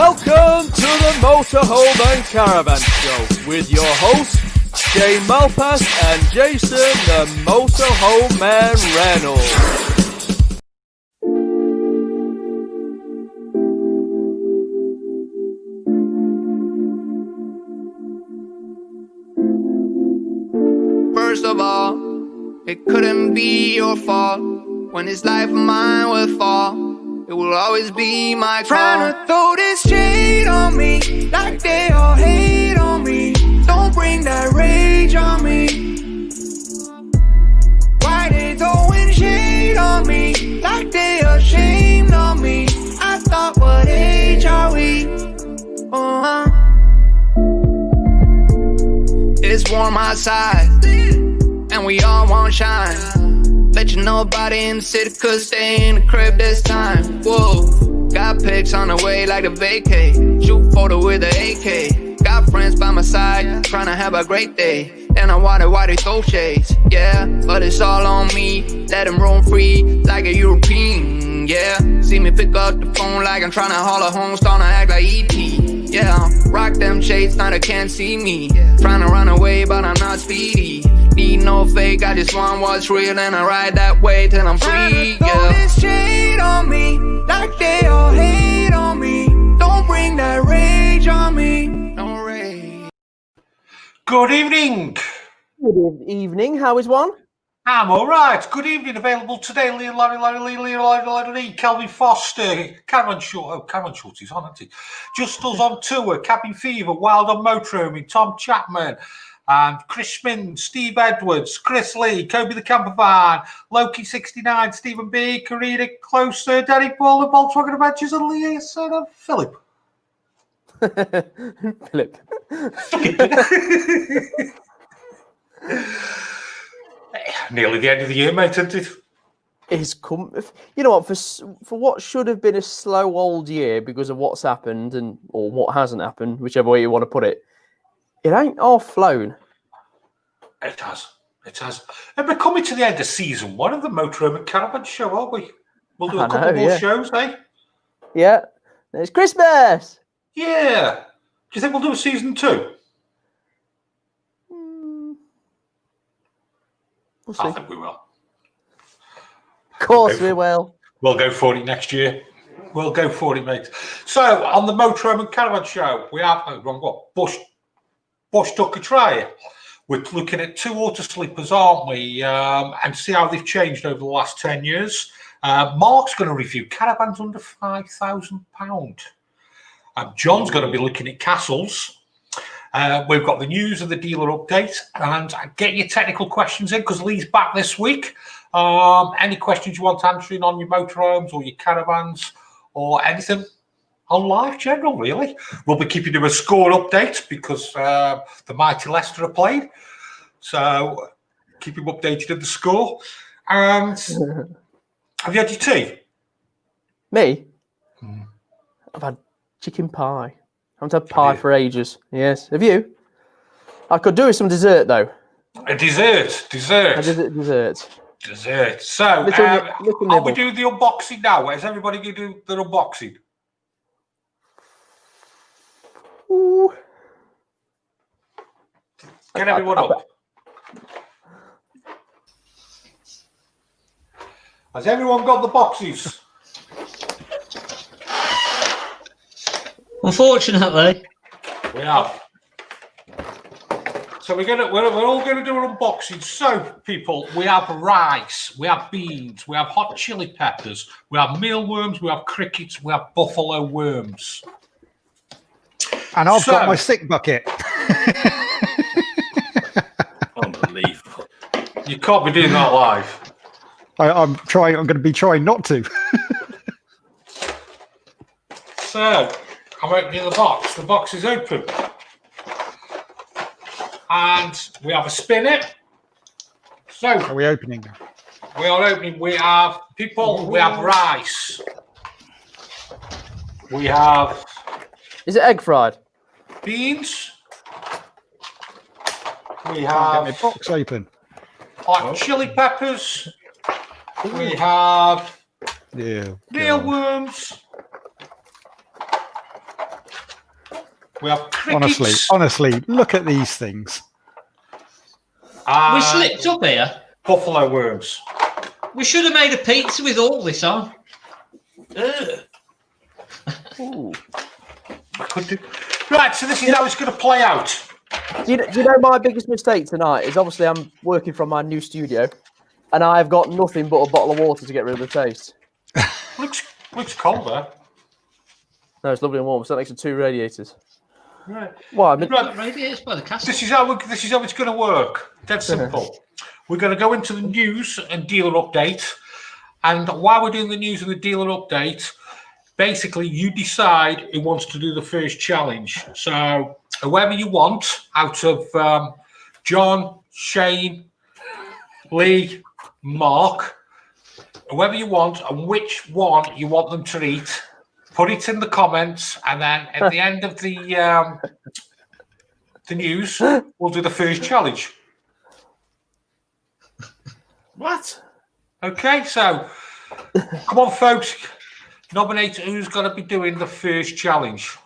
Welcome to the Motorhome and Caravan Show with your hosts, Shane Malpass and Jason the Motorhome Man Reynolds. First of all, it couldn't be your fault. When this life of mine would fall, it will always be my fault. Trying to throw this shade on me, like they all hate on me. Don't bring that rage on me. Why they throwing shade on me, like they ashamed of me? I thought, what age are we? It's warm outside, and we all want shine. Let you know about it in the city, cause stay in the crib this time. Whoa, got pics on the way like a vacay. Shoot photo with an AK. Got friends by my side, trying to have a great day. And I wonder why they throw shades, yeah. But it's all on me, let them roam free like a European, yeah. See me pick up the phone like I'm trying to haul a home, starting to act like E.T., yeah. Rock them shades, now they can't see me. Trying to run away, but I'm not speedy. Need no fake, I just want what's real, and I ride that way till I'm free, yeah. Throw this shade on me, like they all hate on me. Don't bring that rage on me, no rage. Good evening. Good evening, how is one? I'm all right. Good evening. Available today, Larry, Kelvin Foster, Caravan Schultz, he's on, isn't he? Just Us on Tour, Cabin Fever, Wild on Motorhome, Tom Chapman, and Chris Smith, Steve Edwards, Chris Lee, Kobe the Campervan, Loki 69, Stephen B, Karina Closer, Danny Paul, the Volkswagen Adventures, and Lee, son of Philip. Philip. Nearly the end of the year, mate, isn't it? You know what? For what should have been a slow old year because of what's happened or what hasn't happened, whichever way you want to put it, it ain't half flown. It has. And we're coming to the end of season 1 of the Motorhome and Caravan Show, aren't we? We'll do a couple more shows, eh? Yeah. It's Christmas. Yeah. Do you think we'll do a season 2? We'll see. I think we will. Of course we will. We'll go for it next year. We'll go for it, mate. So, on the Motorhome and Caravan Show, we have Bush Tucker Trial. We're looking at 2 Autosleepers, aren't we? And see how they've changed over the last 10 years. Mark's going to review caravans under £5,000. John's going to be looking at castles. We've got the news and the dealer update, and get your technical questions in because Lee's back this week. Any questions you want answering on your motorhomes or your caravans or anything on life general, really. We'll be keeping you a score update because the mighty Leicester are playing. So keep him updated on the score. And have you had your tea? Me? I've had chicken pie. I haven't had pie for ages. Yes. Have you? I could do with some dessert, though. A dessert. Dessert. So, are we doing the unboxing now? Is everybody going to do the unboxing? Ooh. Get everyone up. Has everyone got the boxes? Unfortunately, we have. So we're all going to do an unboxing. So, people, we have rice, we have beans, we have hot chili peppers, we have mealworms, we have crickets, we have buffalo worms. And I've got my sick bucket. Unbelievable. You can't be doing that live. I'm going to be trying not to. So, I'm opening the box. The box is open. And we have a spinner. So, are we opening? We are opening. We have people. We have rice. We have. Is it egg fried? Beans. We have. Get my box open. Hot chili peppers. We have. Yeah. Mealworms. We have crickets. Honestly, look at these things. We slipped up here. Buffalo worms. We should have made a pizza with all this on. Ooh. I could do. Right, so this is how it's going to play out. Do you know my biggest mistake tonight is obviously I'm working from my new studio, and I've got nothing but a bottle of water to get rid of the taste. Looks cold there. No, it's lovely and warm. It's next to 2 radiators. Right. Well, I mean, Radiators by the castle. This is how it's going to work. Dead simple. We're going to go into the news and dealer update, and while we're doing the news and the dealer update, basically you decide who wants to do the first challenge. So whoever you want out of John, Shane, Lee, Mark, whoever you want, and which one you want them to eat. Put it in the comments, and then at the end of the news, we'll do the first challenge. what? Okay, so come on, folks. Nominate who's going to be doing the first challenge.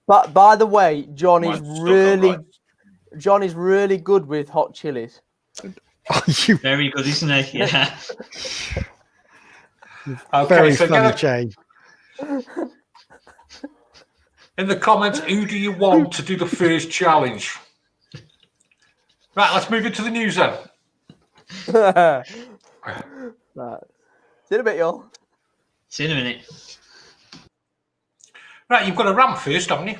But by the way, John is Right. really good with hot chilies. Very good, isn't he? Yeah. Okay, Very so funny, Jay. in the comments, who do you want to do the first challenge? Right, let's move into the news then. Right. See you in a bit, y'all. See you in a minute. Right, you've got a rant first, haven't you?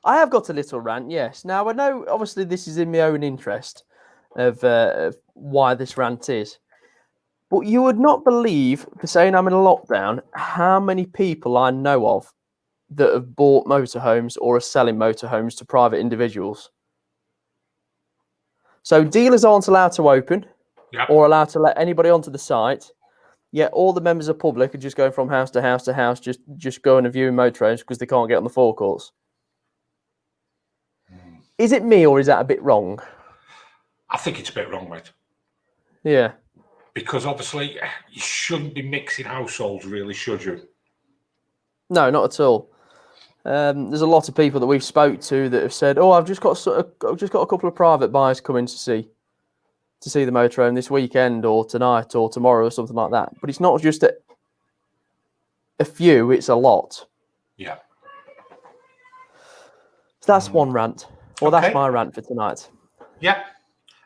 I have got a little rant, yes. Now, I know, obviously, this is in my own interest of why this rant is. But you would not believe, for saying I'm in a lockdown, how many people I know of that have bought motorhomes or are selling motorhomes to private individuals. So dealers aren't allowed to open or allowed to let anybody onto the site. Yet all the members of the public are just going from house to house to house, just going and viewing motorhomes because they can't get on the forecourts. Is it me or is that a bit wrong? I think it's a bit wrong, mate. Yeah. Because obviously you shouldn't be mixing households, really, should you? No, not at all. There's a lot of people that we've spoke to that have said, "Oh, I've just got a couple of private buyers coming to see the motorhome this weekend or tonight or tomorrow or something like that." But it's not just a few; it's a lot. Yeah. So that's one rant. Well, Okay. that's my rant for tonight. Yeah.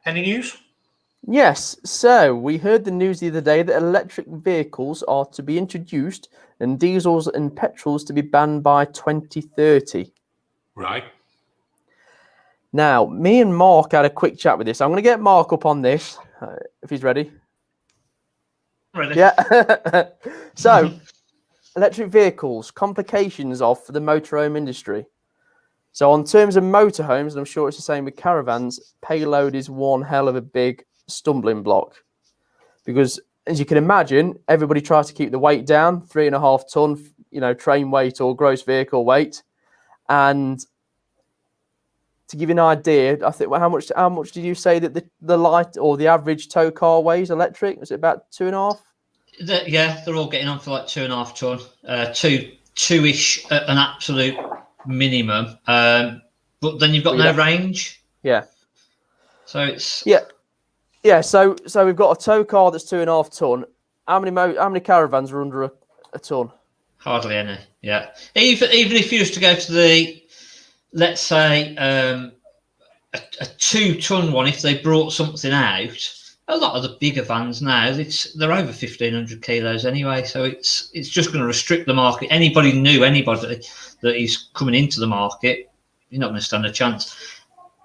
Any news? Yes, so we heard the news the other day that electric vehicles are to be introduced and diesels and petrols to be banned by 2030. Right. Now, me and Mark had a quick chat with this. I'm going to get Mark up on this, if he's ready. Ready? Yeah. So, electric vehicles, complications for the motorhome industry. So, on terms of motorhomes, and I'm sure it's the same with caravans, payload is one hell of a big stumbling block. Because, as you can imagine, everybody tries to keep the weight down, 3.5 ton, train weight or gross vehicle weight. And to give you an idea, I think how much did you say that the light or the average tow car weighs electric? Was it about 2.5? Yeah, they're all getting on for like 2.5 ton, two-ish at an absolute minimum. But then you've got no range. Yeah. So it's yeah. So we've got a tow car that's 2.5 ton. How many caravans are under a ton? hardly any. Yeah, even if you used to go to the, let's say, a 2-ton one, if they brought something out, a lot of the bigger vans now, they're over 1,500 kilos anyway. So it's just going to restrict the market. Anybody that is coming into the market, you're not going to stand a chance.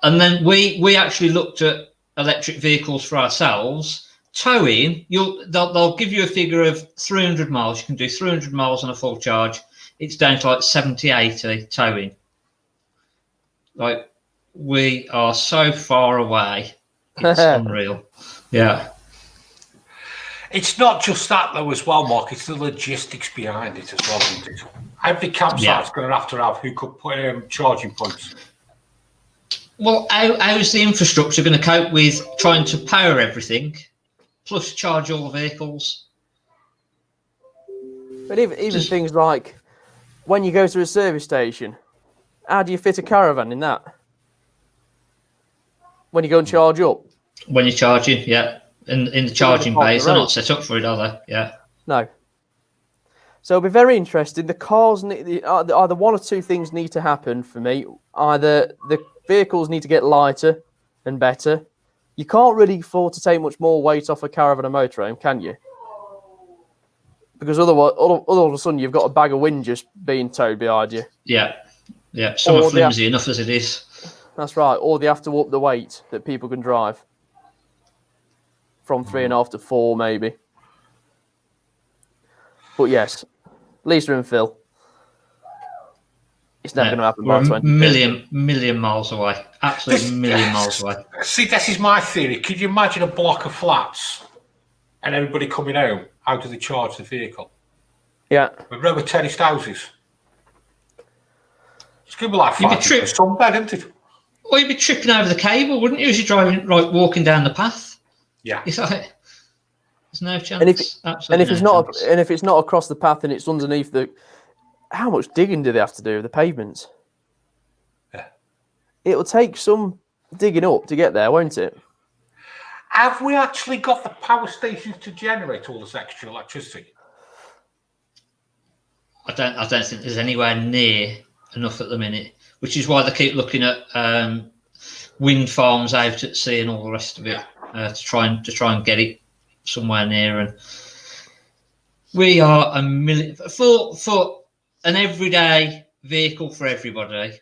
And then we actually looked at electric vehicles for ourselves. Towing, they'll give you a figure of 300 miles. You can do 300 miles on a full charge. It's down to like 70, 80 towing. Like, we are so far away. It's unreal. Yeah. It's not just that, though, as well, Mark. It's the logistics behind it as well, isn't it? Every campsite's going to have who could put charging points. Well, how's the infrastructure going to cope with trying to power everything, plus charge all the vehicles? But even things like when you go to a service station, how do you fit a caravan in that? When you go and charge up? When you're charging, yeah. In the charging bays, they're not set up for it, are they? Yeah. No. So it'll be very interesting. The cars, either one or two things need to happen for me. Either the vehicles need to get lighter and better. You can't really afford to take much more weight off a caravan or motorhome, can you? Because otherwise, all of a sudden, you've got a bag of wind just being towed behind you. Yeah. Yeah. Some are flimsy enough as it is. That's right. Or they have to up the weight that people can drive. From 3.5 to 4, maybe. But yes, Lisa and Phil. It's never going to happen by 20. Million miles away. Absolutely million miles away. See, this is my theory. Could you imagine a block of flats and everybody coming home? How do they charge the vehicle? Yeah. With rubber terraced houses. It's going to be like sunbed, isn't it? Well, you'd be tripping over the cable, wouldn't you, as you're driving, walking down the path? Yeah. It's like, there's no chance. And if it's not across the path and it's underneath the, how much digging do they have to do with the pavements? Yeah. It'll take some digging up to get there, won't it? Have we actually got the power stations to generate all this extra electricity? I don't think there's anywhere near enough at the minute, which is why they keep looking at wind farms out at sea and all the rest of it to try and get it somewhere near. And we are a million for an everyday vehicle for everybody.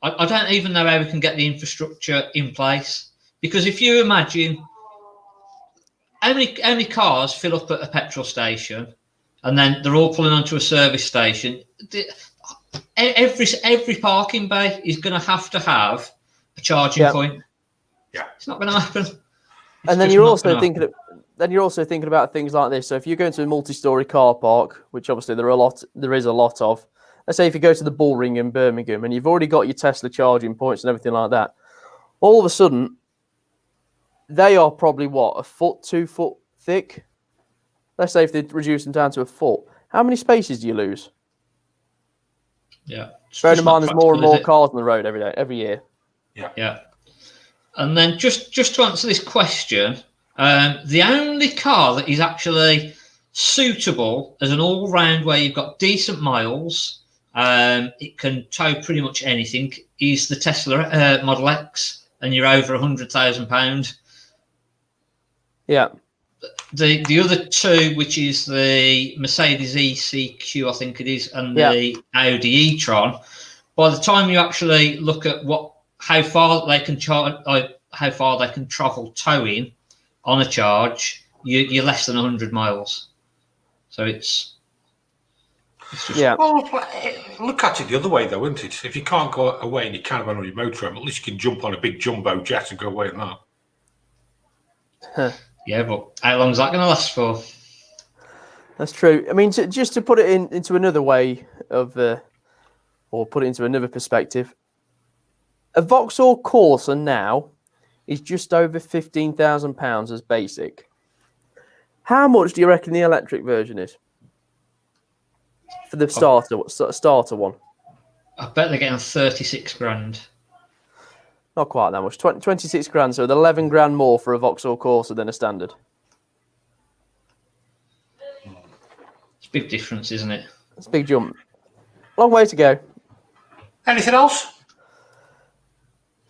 I don't even know how we can get the infrastructure in place, because if you imagine how many cars fill up at a petrol station and then they're all pulling onto a service station. Every parking bay is going to have a charging point. Yeah, it's not going to happen. And then you're also thinking about things like this. So if you go into a multi-story car park, which obviously there is a lot of. Let's say if you go to the Bullring in Birmingham and you've already got your Tesla charging points and everything like that, all of a sudden they are probably a foot, 2 foot thick. Let's say if they reduce them down to a foot, how many spaces do you lose? Yeah. Bearing in mind, there's more and more cars on the road every year. Yeah. Yeah. And then just to answer this question, the only car that is actually suitable as an all-round where you've got decent miles, it can tow pretty much anything, is the Tesla Model X, and you're over £100,000. Yeah. The other two, which is the Mercedes ECQ, I think it is, and the Audi e-tron, by the time you actually look at how far they can travel towing on a charge, you're less than 100 miles. So it's just, Well, look at it the other way, though, isn't it? If you can't go away in your caravan or your motorhome, at least you can jump on a big jumbo jet and go away in that. Huh. Yeah, but how long is that going to last for? That's true. I mean, just to put it into another way or put it into another perspective, a Vauxhall Corsa now is just over £15,000 as basic. How much do you reckon the electric version is for the starter one? I bet they're getting 36 grand. Not quite that much. 26 grand, so 11 grand more for a Vauxhall Corsa than a standard. It's a big difference, isn't it? It's a big jump. Long way to go. Anything else?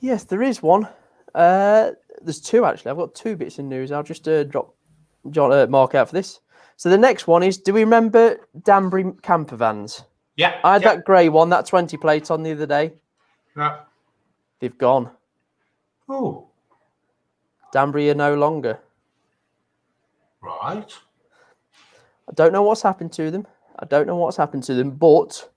Yes, there is one. There's two, actually. I've got two bits in news. I'll just mark out for this. So the next one is, do we remember Danbury camper vans? Yeah. I had that grey one, that 20 plate on the other day. Yeah. They've gone. Oh. Danbury are no longer. Right. I don't know what's happened to them. But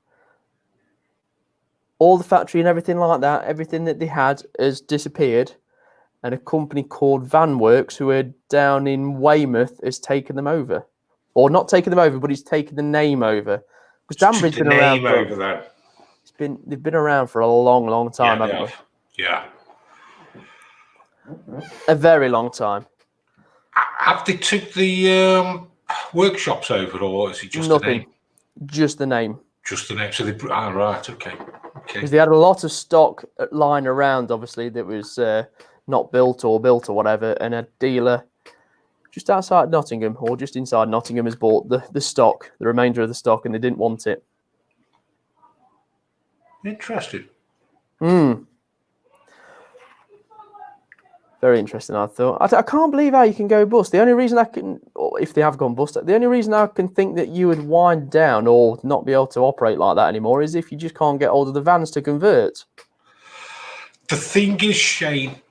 all the factory and everything like that, everything that they had has disappeared. And a company called Vanworks, who are down in Weymouth, has taken them over. Or not taken them over, but he's taken the name over. Because Danbury's been around. They've been around for a long, long time, haven't they? Yeah. A very long time. Have they took the workshops over, or is it just Nothing. the name? Just the name. Just the name. So they right. Okay. Okay. Because they had a lot of stock lying around, obviously, that was not built or whatever, and a dealer just outside Nottingham or just inside Nottingham has bought the stock, the remainder of the stock, and they didn't want it. Interesting. Very interesting, I thought. I can't believe how you can go bust. The only reason I can, or if they have gone bust, the only reason I can think that you would wind down or not be able to operate like that anymore is if you just can't get hold of the vans to convert. The thing is, Shane,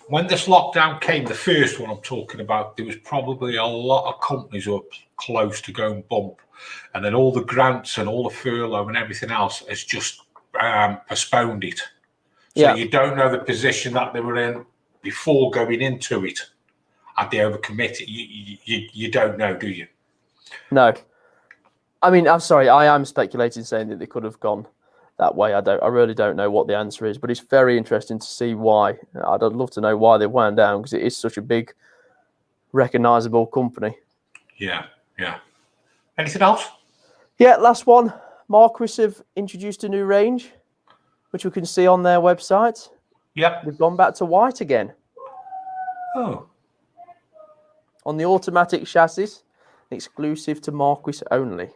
when this lockdown came, the first one I'm talking about, there was probably a lot of companies who were close to going bump. And then all the grants and all the furlough and everything else has just postponed it. So you don't know the position that they were in before going into it. Had they overcommitted? You don't know, do you? No. I mean, I'm sorry. I am speculating, saying that they could have gone that way. I really don't know what the answer is, but it's very interesting to see why. I'd love to know why they wound down, because it is such a big, recognisable company. Yeah. Anything else? Yeah, last one. Marquis have introduced a new range, which we can see on their website. Yep. They've gone back to white again. Oh. On the automatic chassis, exclusive to Marquis only.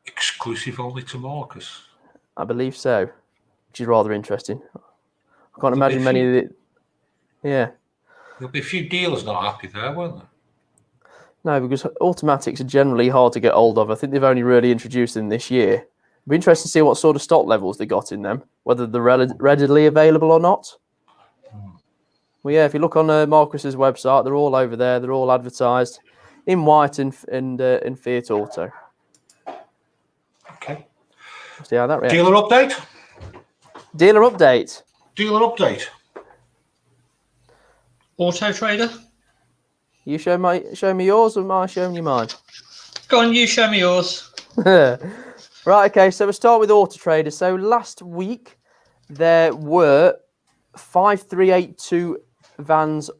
Exclusive only to Marquis? I believe so, which is rather interesting. I can't imagine many of it. Yeah. There'll be a few dealers not happy there, won't there? No, because automatics are generally hard to get hold of. I think they've only really introduced them this year. It'll be interesting to see what sort of stock levels they got in them, whether they're readily available or not. Well, yeah, if you look on Marquis's website, they're all over there. They're all advertised in white and Fiat Auto. Okay. See how that reacts. Dealer update? Dealer update. Dealer update. Auto Trader? You show me yours, or am I showing you mine? Go on, you show me yours. Right, okay, so we'll start with Auto Trader. So last week, there were 5382 vans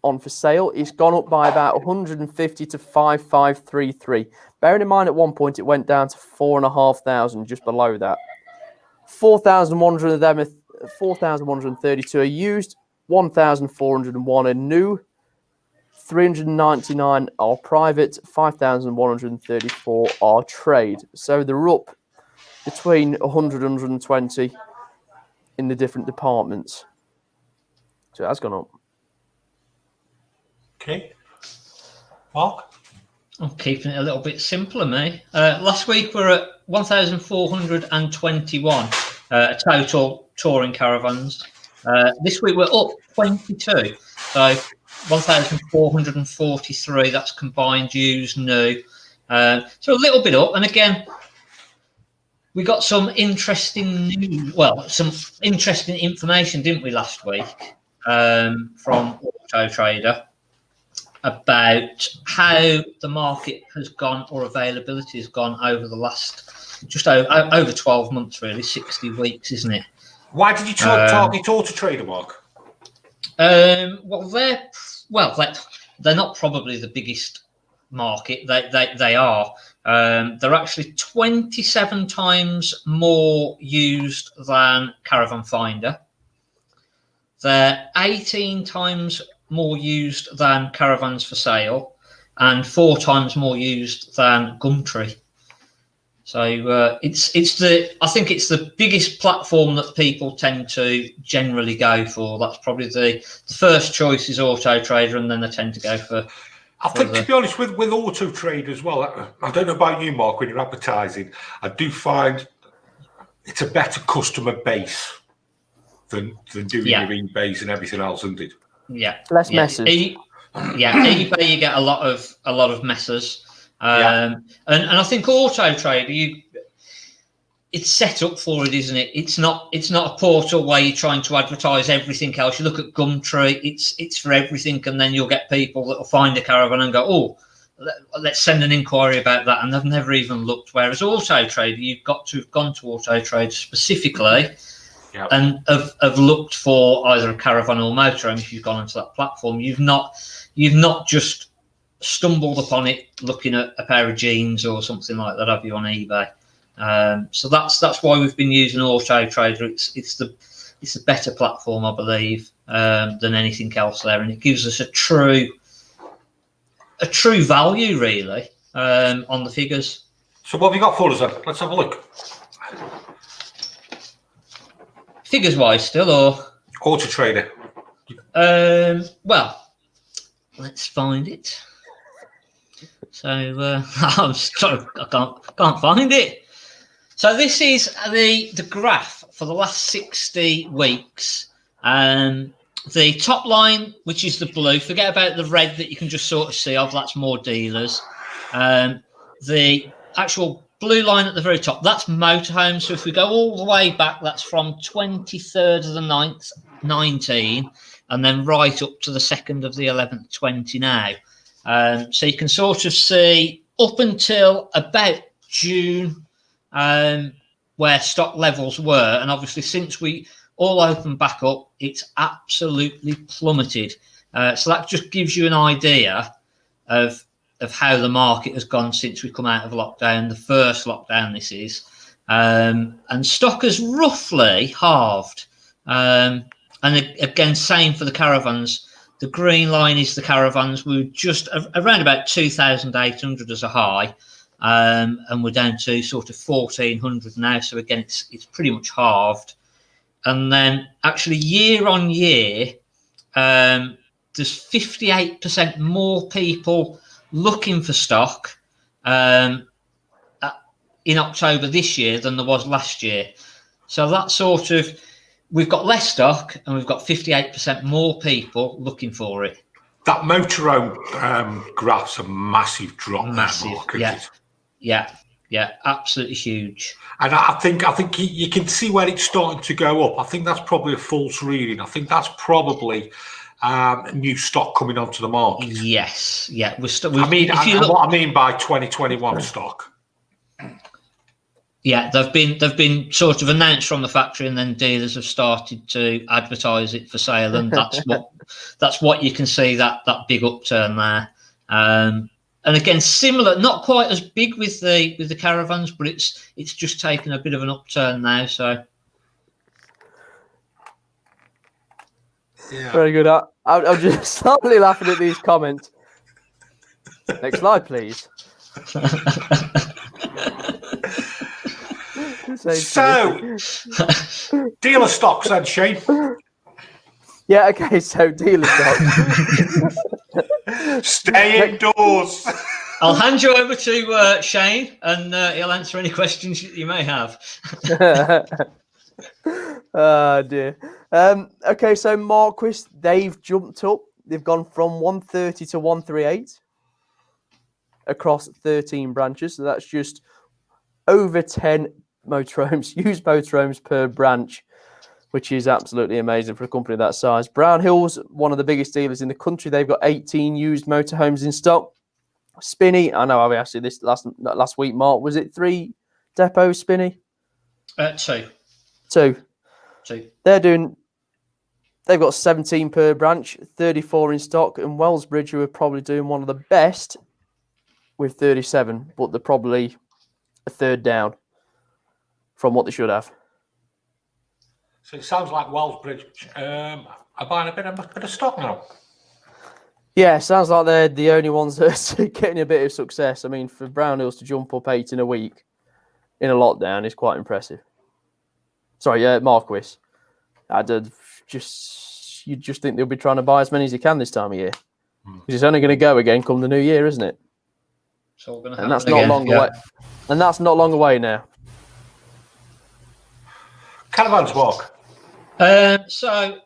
on for sale. It's gone up by about 150 to 5533. Bearing in mind, at one point, it went down to 4,500, just below that. 4,100 of them, 4,132 are used, 1,401 are new, 399 are private, 5,134 are trade. So they're up between 100 and 120 in the different departments. So that's gone up. Okay. Mark? I'm keeping it a little bit simpler, me. Last week we're at 1,421 total touring caravans. This week we're up 22. So 1,443, that's combined, used, new. So a little bit up. And again, we got some interesting news, some interesting information, didn't we, last week, from Auto Trader about how the market has gone, or availability has gone, over the last just over 12 months, really, 60 weeks, isn't it? Why did you target Auto Trader, Mark? They're not probably the biggest market. They are. They're actually 27 times more used than Caravan Finder. They're 18 times more used than Caravans for Sale, and 4 times more used than Gumtree. So I think it's the biggest platform that people tend to generally go for. That's probably the first choice is Auto Trader, and then they tend to go for. I think, to be honest, with Auto Trader as well, I don't know about you, Mark, when you're advertising, I do find it's a better customer base than doing your eBays and everything else, isn't it? Yeah, less messes. eBay, you get a lot of messes. And I think Auto Trader, it's set up for it, isn't it? It's not a portal where you're trying to advertise everything else. You look at Gumtree, it's for everything, and then you'll get people that will find a caravan and go, oh, let's send an inquiry about that, and they've never even looked. Whereas Auto Trader, you've got to have gone to Auto Trader specifically and have looked for either a caravan or motorhome. If you've gone onto that platform, you've not just stumbled upon it looking at a pair of jeans or something like that, have you, on eBay? So that's why we've been using Auto Trader. It's the better platform, I believe, than anything else there, and it gives us a true value really on the figures. So what have you got for us then? Let's have a look. Figures wise, still, or Auto Trader. Well, let's find it. So I'm sorry, I can't find it. So this is the graph for the last 60 weeks. The top line, which is the blue, forget about the red that you can just sort of see of, that's more dealers. The actual blue line at the very top, that's motorhomes. So if we go all the way back, that's from 23rd of the 9th, 19, and then right up to the 2nd of the 11th, 20 now. So you can sort of see up until about June where stock levels were. And obviously since we all opened back up, it's absolutely plummeted. So that just gives you an idea of how the market has gone since we come out of lockdown, the first lockdown this is. And stock has roughly halved. And again, same for the caravans. The green line is the caravans. We're just around about 2,800 as a high. And we're down to sort of 1,400 now. So again, it's pretty much halved. And then actually year on year, there's 58% more people looking for stock in October this year than there was last year. So that sort of, we've got less stock and we've got 58% more people looking for it. That motorhome graph's a massive drop. Massive, now, yeah, absolutely huge. And I think you can see where it's starting to go up. I think that's probably a false reading. I think that's probably new stock coming onto the market. Yes, yeah. What I mean by 2021 stock. Yeah, they've been sort of announced from the factory, and then dealers have started to advertise it for sale, and that's what you can see, that big upturn there. And again, similar, not quite as big with the caravans, but it's just taken a bit of an upturn now. So yeah, very good. I'm just slowly laughing at these comments. Next slide, please. So, dealer stocks then, Shane. Yeah, okay, so dealer stocks. Stay indoors. I'll hand you over to Shane, and he'll answer any questions you may have. Oh, dear. Okay, so Marquis, they've jumped up. They've gone from 130 to 138 across 13 branches. So that's just over 10 motorhomes, used motorhomes per branch, which is absolutely amazing for a company that size. Brownhill's one of the biggest dealers in the country. They've got 18 used motorhomes in stock. Spinney, I know I asked you this last week, Mark. Was it 3 depots, Spinney? 2. They've got 17 per branch, 34 in stock, and Wellsbridge, who are probably doing one of the best with 37, but they're probably a third down from what they should have. So it sounds like Wellsbridge are buying a bit of stock now. Yeah, sounds like they're the only ones that are getting a bit of success. I mean, for Brownhills to jump up 8 in a week in a lockdown is quite impressive. Sorry, Marquis. You just think they'll be trying to buy as many as they can this time of year. Because it's only going to go again come the new year, isn't it? It's all going to happen, and that's not long away. And that's not long away now. Caravans, Mark. So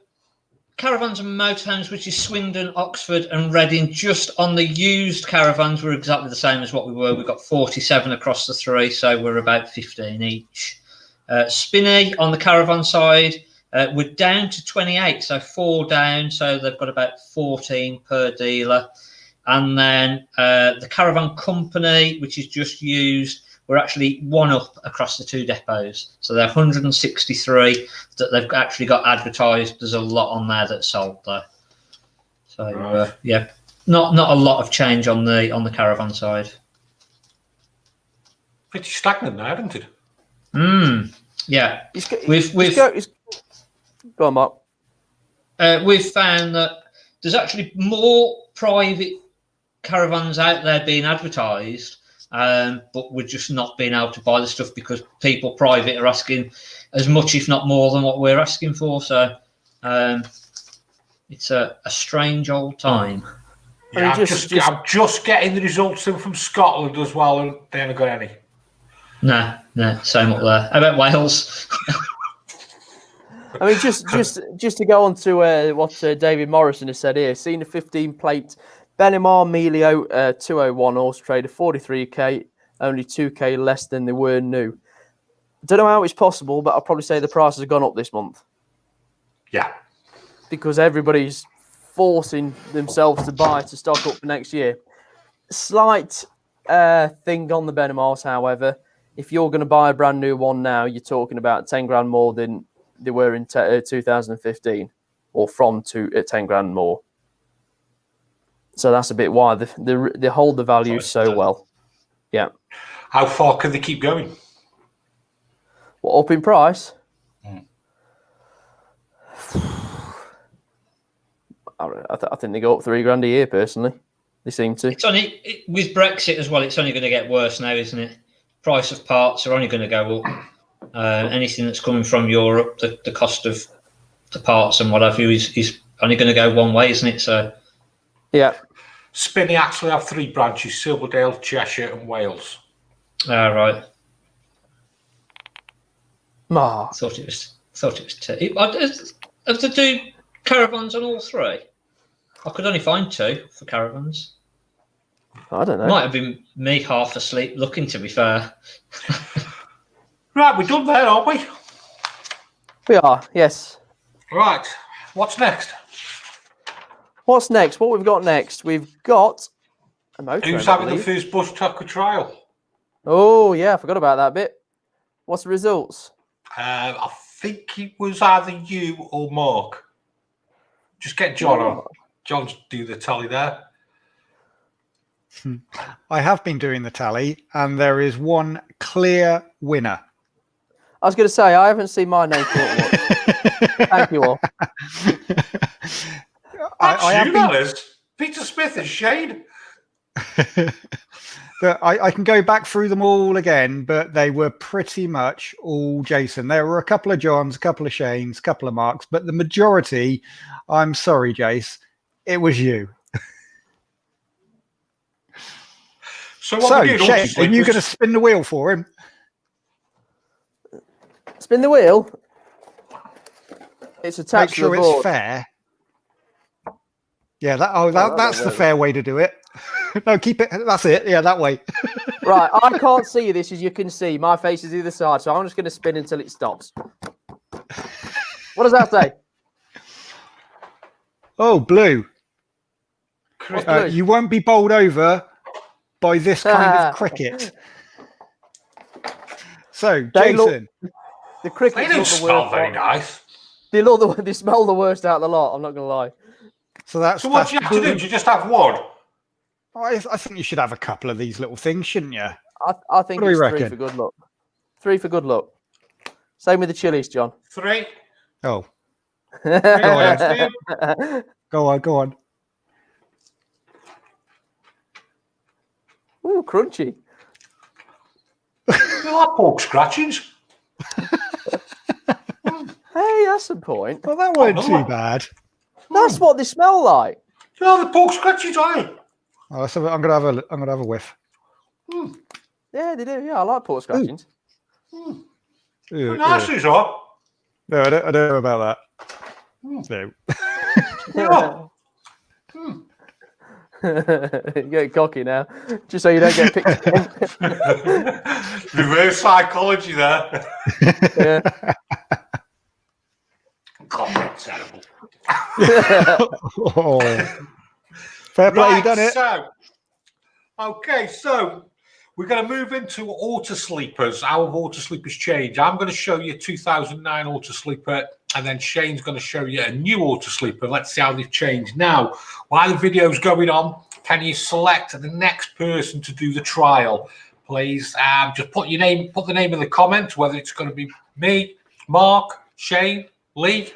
caravans and motorhomes, which is Swindon, Oxford and Reading, just on the used caravans, we're exactly the same as what we were. We've got 47 across the 3, so we're about 15 each. Spinney on the caravan side, we're down to 28, so 4 down, so they've got about 14 per dealer. And then the caravan company, which is just used, we're actually 1 up across the 2 depots. So they're 163 that they've actually got advertised. There's a lot on there that's sold there. So right. Not a lot of change on the caravan side. Pretty stagnant now, isn't it? Yeah. Go on, Mark. We've found that there's actually more private caravans out there being advertised, but we're just not being able to buy the stuff because people private are asking as much, if not more, than what we're asking for. So it's a strange old time. Yeah, I'm just getting the results in from Scotland as well, and they haven't got any. No, same up there. How about Wales? I mean, just to go on to what David Morrison has said here, seen a 15-plate Benimar Melio 201 horse trader, 43k, only 2k less than they were new. Don't know how it's possible, but I'll probably say the prices have gone up this month. Yeah. Because everybody's forcing themselves to buy to stock up for next year. Slight thing on the Benimars, however, if you're going to buy a brand new one now, you're talking about 10 grand more than they were in 2015, or from 10 grand more. So that's a bit why they hold the value so well. Yeah. How far can they keep going? What, up in price? I think they go up 3 grand a year, personally. They seem to. It's only with Brexit as well. It's only going to get worse now, isn't it? Price of parts are only going to go up. Anything that's coming from Europe, the cost of the parts and what have you is only going to go one way, isn't it? So, yeah. Spinney actually have 3 branches: Silverdale, Cheshire, and Wales. Right. Ma. Thought it was 2. Have they do caravans on all 3? I could only find 2 for caravans. I don't know. Might have been me half asleep looking, to be fair. Right, we're done there, aren't we? We are, yes. Right, what's next? What's next? What we've got next? We've got a motor. Who's having the first bush tucker trial? Oh, yeah, I forgot about that bit. What's the results? I think it was either you or Mark. Just get John on. John's do the tally there. I have been doing the tally, and there is one clear winner. I was going to say, I haven't seen my name for it. Thank you all. Peter Smith and Shane. I can go back through them all again, but they were pretty much all Jason. There were a couple of Johns, a couple of Shanes, a couple of Marks, but the majority, I'm sorry, Jace, it was you. So Shane, are you going to spin the wheel for him? Spin the wheel? It's attached to the board. Make sure it's fair. Yeah, that's the fair way to do it. No, keep it. That's it. Yeah, that way. Right, I can't see this, as you can see. My face is either side, so I'm just going to spin until it stops. What does that say? Oh, blue. Blue? You won't be bowled over by this kind of cricket. So, Jason. The cricket. They don't smell very nice. They smell the worst out of the lot, I'm not going to lie. So what do you have to do? Do you just have one? I think you should have a couple of these little things, shouldn't you? I think it's 3 for good luck. 3 for good luck. Same with the chilies, John. 3. Oh. Go on. Go on. Ooh, crunchy. You like pork scratchings? Hey, that's a point. Well, that wasn't too bad. That's what they smell like. No, the pork scratchings, aren't you? Oh, so I'm gonna have a whiff. Yeah, they do. Yeah, I like pork scratchings. Nice these are. No, I don't know about that. No. You're getting cocky now, just so you don't get picked. Reverse psychology there. Yeah. God, that's terrible. Fair play, you done it. So we're going to move into Autosleepers. How have Autosleepers changed? I'm going to show you 2009 Autosleeper, and then Shane's going to show you a new Autosleeper. Let's see how they've changed. Now, while the video's going on, can you select the next person to do the trial? please. Just put the name in the comments, whether it's going to be me, Mark, Shane, Lee,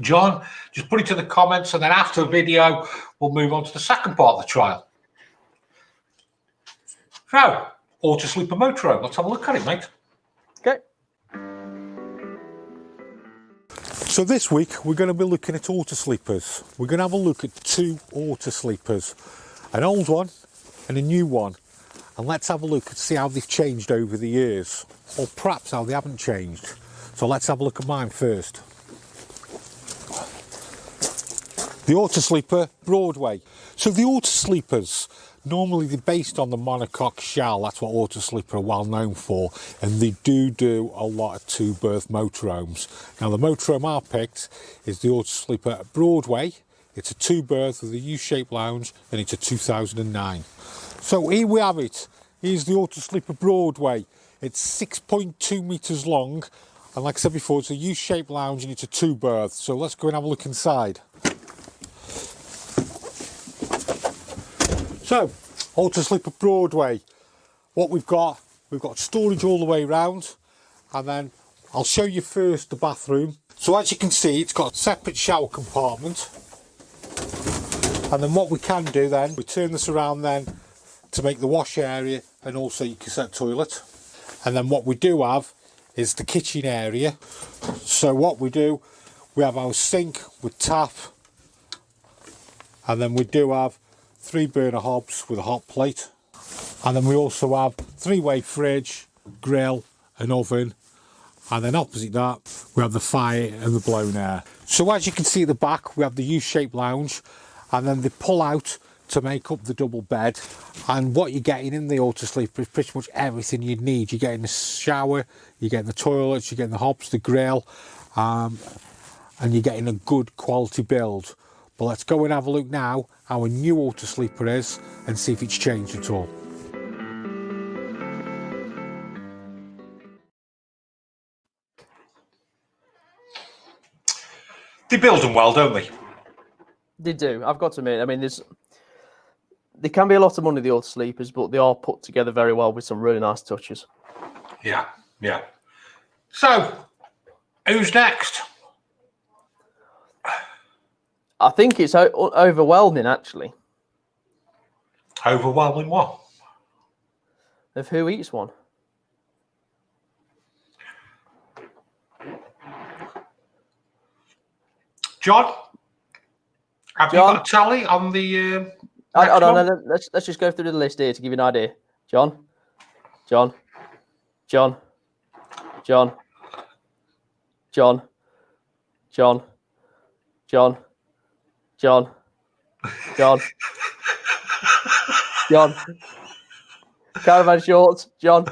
John. Just put it in the comments, and then after the video, we'll move on to the second part of the trial. So, Autosleeper Motorhome. Let's have a look at it, mate. Okay. So this week, we're going to be looking at Autosleepers. We're going to have a look at 2 Autosleepers, an old one and a new one. And let's have a look and see how they've changed over the years, or perhaps how they haven't changed. So let's have a look at mine first. The Autosleeper Broadway. So the Autosleepers, normally they're based on the monocoque shell. That's what Autosleeper are well known for, and they do a lot of 2-berth motorhomes. Now the motorhome I picked is the Autosleeper Broadway. It's a 2-berth with a U-shaped lounge, and it's a 2009. So here we have it. Here's the Autosleeper Broadway. It's 6.2 metres long, and like I said before, it's a U-shaped lounge and it's a 2-berth. So let's go and have a look inside. So, Autosleeper Broadway. What we've got storage all the way around, and then I'll show you first the bathroom. So as you can see, it's got a separate shower compartment. And then what we can do then, we turn this around then to make the wash area and also your cassette toilet. And then what we do have is the kitchen area. So what we do, we have our sink with tap, and then we do have 3 burner hobs with a hot plate, and then we also have 3-way fridge, grill and oven, and then opposite that we have the fire and the blown air. So as you can see at the back, we have the U-shaped lounge, and then they pull out to make up the double bed. And what you're getting in the Autosleeper is pretty much everything you need. You're getting the shower, you're getting the toilets, you're getting the hobs, the grill, and you're getting a good quality build. But let's go and have a look now how a new Autosleeper is and see if it's changed at all. They build them well, don't they? They do. I've got to admit, I mean, they can be a lot of money, the Autosleepers, but they are put together very well with some really nice touches. Yeah, yeah. So, who's next? I think it's overwhelming, actually, Overwhelming what? of who eats one. John? Have you got a tally on the Hold on, let's just go through the list here to give you an idea. John, John, John, John, John, John, John, John, John, John, Caravan shorts, John,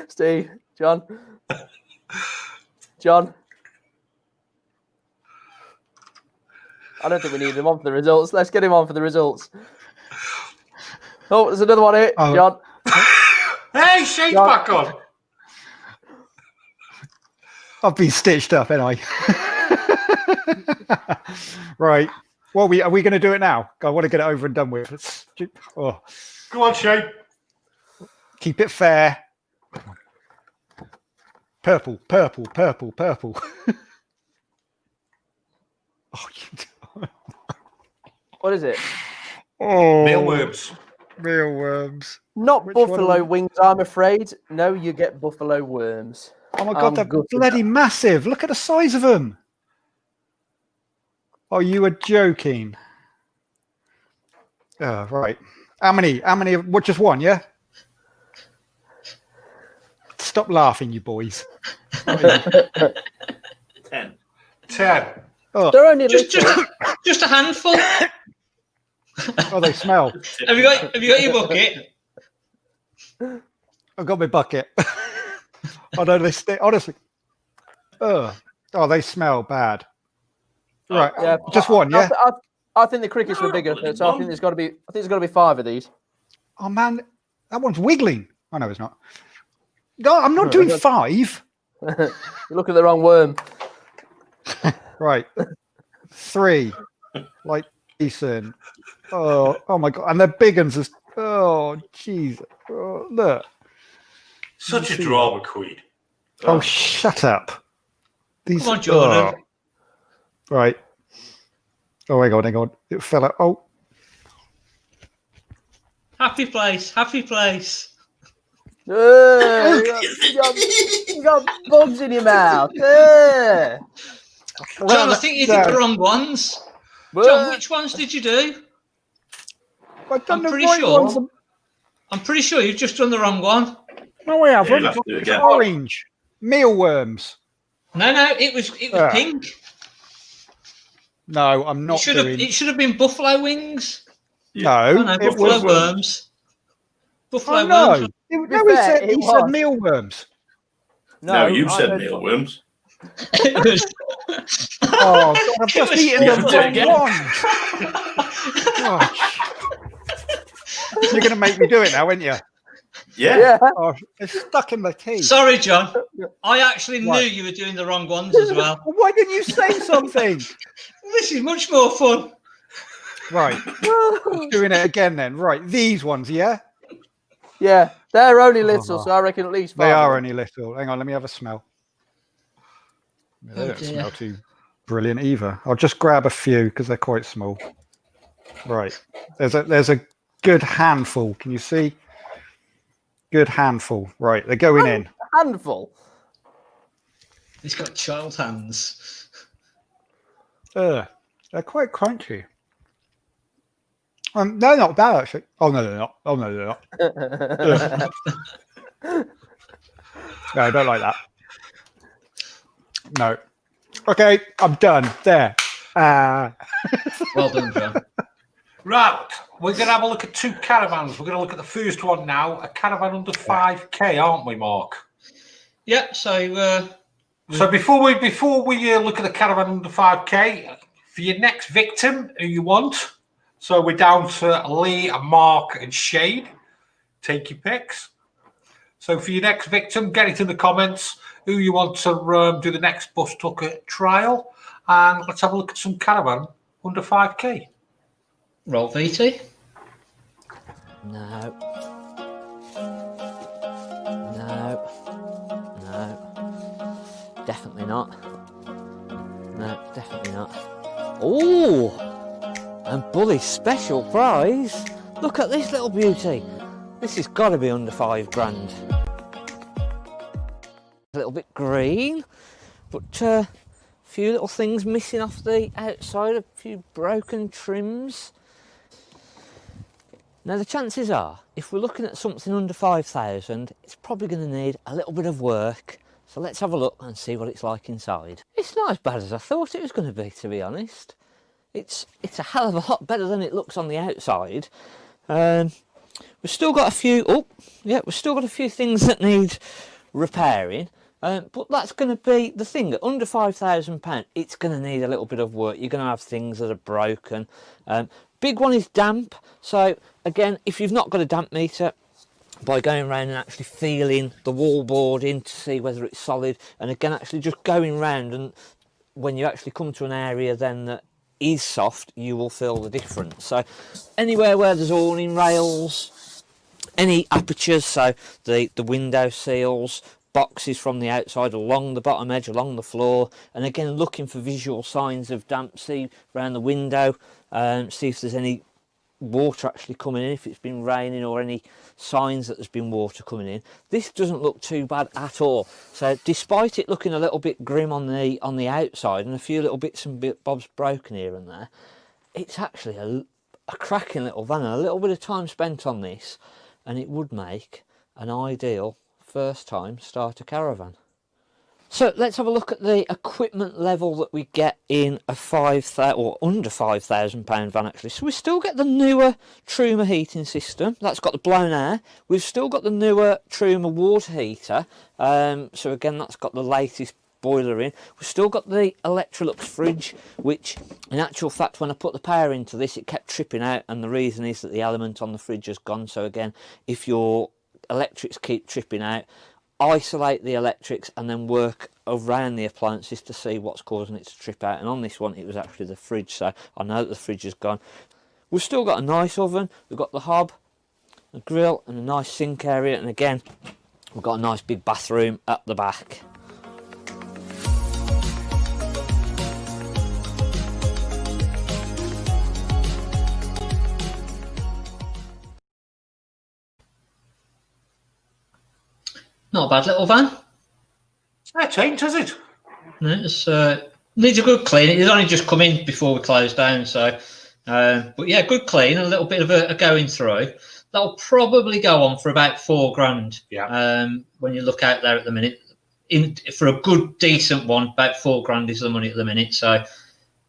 Steve, John, John. I don't think we need him on for the results. Let's get him on for the results. Oh, there's another one here, John. Hey, Shane's back on. I've been stitched up, ain't I? Right. Well, are we going to do it now? I want to get it over and done with. Oh. Go on, Shane. Keep it fair. Purple, purple, purple, purple. Oh, what is it? Oh, Mealworms. Mealworms. Not Which buffalo wings, I'm afraid. No, you get buffalo worms. Oh my God, they're bloody massive. Look at the size of them. Oh, you were joking. Oh, right. How many? What, just one, yeah? Stop laughing, you boys. 10. Oh, They're only Just a handful. oh, they smell. Have you got your bucket? I've got my bucket. Oh no, they stay. Honestly, oh, they smell bad. Right, yeah, just one, yeah. I think the crickets were bigger, so I think there's got to be. I think there's got to be 5 of these. Oh man, that one's wiggling. Oh no, it's not. No, I'm not doing 5. You look at the wrong worm. Right, 3, like decent. Oh my god! And they're big ones. Oh jeez! Oh, look. Such a drama queen. Oh, shut up! These. Come on, Jordan. Right. Oh, hang on. It fell out. Oh. Happy place. You got bugs in your mouth. John, I think you did the wrong ones. John, which ones did you do? I'm pretty sure you've just done the wrong one. No, we haven't. You'll have to do it again. Orange. Mealworms. No, it was pink. No, I'm not doing... It should have been buffalo wings. No, buffalo worms. Buffalo worms. He said mealworms. No, you said mealworms. Oh, God, I've just eaten the wrong one. You're going to make me do it now, aren't you? Yeah. Oh, it's stuck in my teeth. Sorry, John. I actually knew you were doing the wrong ones as well. Why didn't you say something? This is much more fun. Right. Doing it again then. Right. These ones, yeah? Yeah. They're only little, so I reckon at least 5. They are only little. Hang on, let me have a smell. They don't dear. smell too brilliant either. I'll just grab a few because they're quite small. Right. There's a good handful. Can you see? Good handful. Right. They're going in. Handful? He's got child hands. They're quite crunchy. They're not bad actually. Oh no, they're not. No, I don't like that. No. Okay, I'm done. There. Well done, John. Right, we're going to have a look at 2 caravans. We're going to look at the first one now, a caravan under 5k, aren't we, Mark? Yeah. So before we look at the caravan under 5k, for your next victim, who you want? So we're down to Lee, Mark, and Shane. Take your picks. So for your next victim, get it in the comments who you want to do the next bus tucker trial, and let's have a look at some caravan under 5k. roll VT. No. Definitely not. No, definitely not. Oh! And Bully's special prize. Look at this little beauty. This has got to be under £5 grand. A little bit green, but a few little things missing off the outside, a few broken trims. Now the chances are, if we're looking at something under 5,000, it's probably going to need a little bit of work. So let's have a look and see what it's like inside. It's not as bad as I thought it was going to be honest. It's a hell of a lot better than it looks on the outside. We've still got a few. We've still got a few things that need repairing. But that's going to be the thing. At under £5,000, it's going to need a little bit of work. You're going to have things that are broken. Big one is damp. So again, if you've not got a damp meter, by going around and actually feeling the wallboarding to see whether it's solid, and again actually just going round, and when you actually come to an area then that is soft, you will feel the difference. So anywhere where there's awning rails, any apertures, so the window seals, boxes from the outside along the bottom edge, along the floor, and again looking for visual signs of damp. See around the window, see if there's any water actually coming in, if it's been raining, or any signs that there's been water coming in. This doesn't look too bad at all. So despite it looking a little bit grim on the outside and a few little bits and bobs broken here and there, it's actually a cracking little van, and a little bit of time spent on this and it would make an ideal first time starter caravan. So let's have a look at the equipment level that we get in a under £5,000 van actually. So we still get the newer Truma heating system. That's got the blown air. We've still got the newer Truma water heater. So again, that's got the latest boiler in. We've still got the Electrolux fridge, which in actual fact when I put the power into this it kept tripping out, and the reason is that the element on the fridge has gone. So again, if your electrics keep tripping out, isolate the electrics and then work around the appliances to see what's causing it to trip out. And on this one it was actually the fridge, so I know that the fridge has gone. We've still got a nice oven. We've got the hob, a grill and a nice sink area, and again we've got a nice big bathroom at the back. Not a bad little van. It ain't, is it? No, it's needs a good clean. It's only just come in before we closed down, so but yeah, good clean, a little bit of a going through. That'll probably go on for about $4,000. Yeah. When you look out there at the minute, for a good decent one, about $4,000 is the money at the minute. So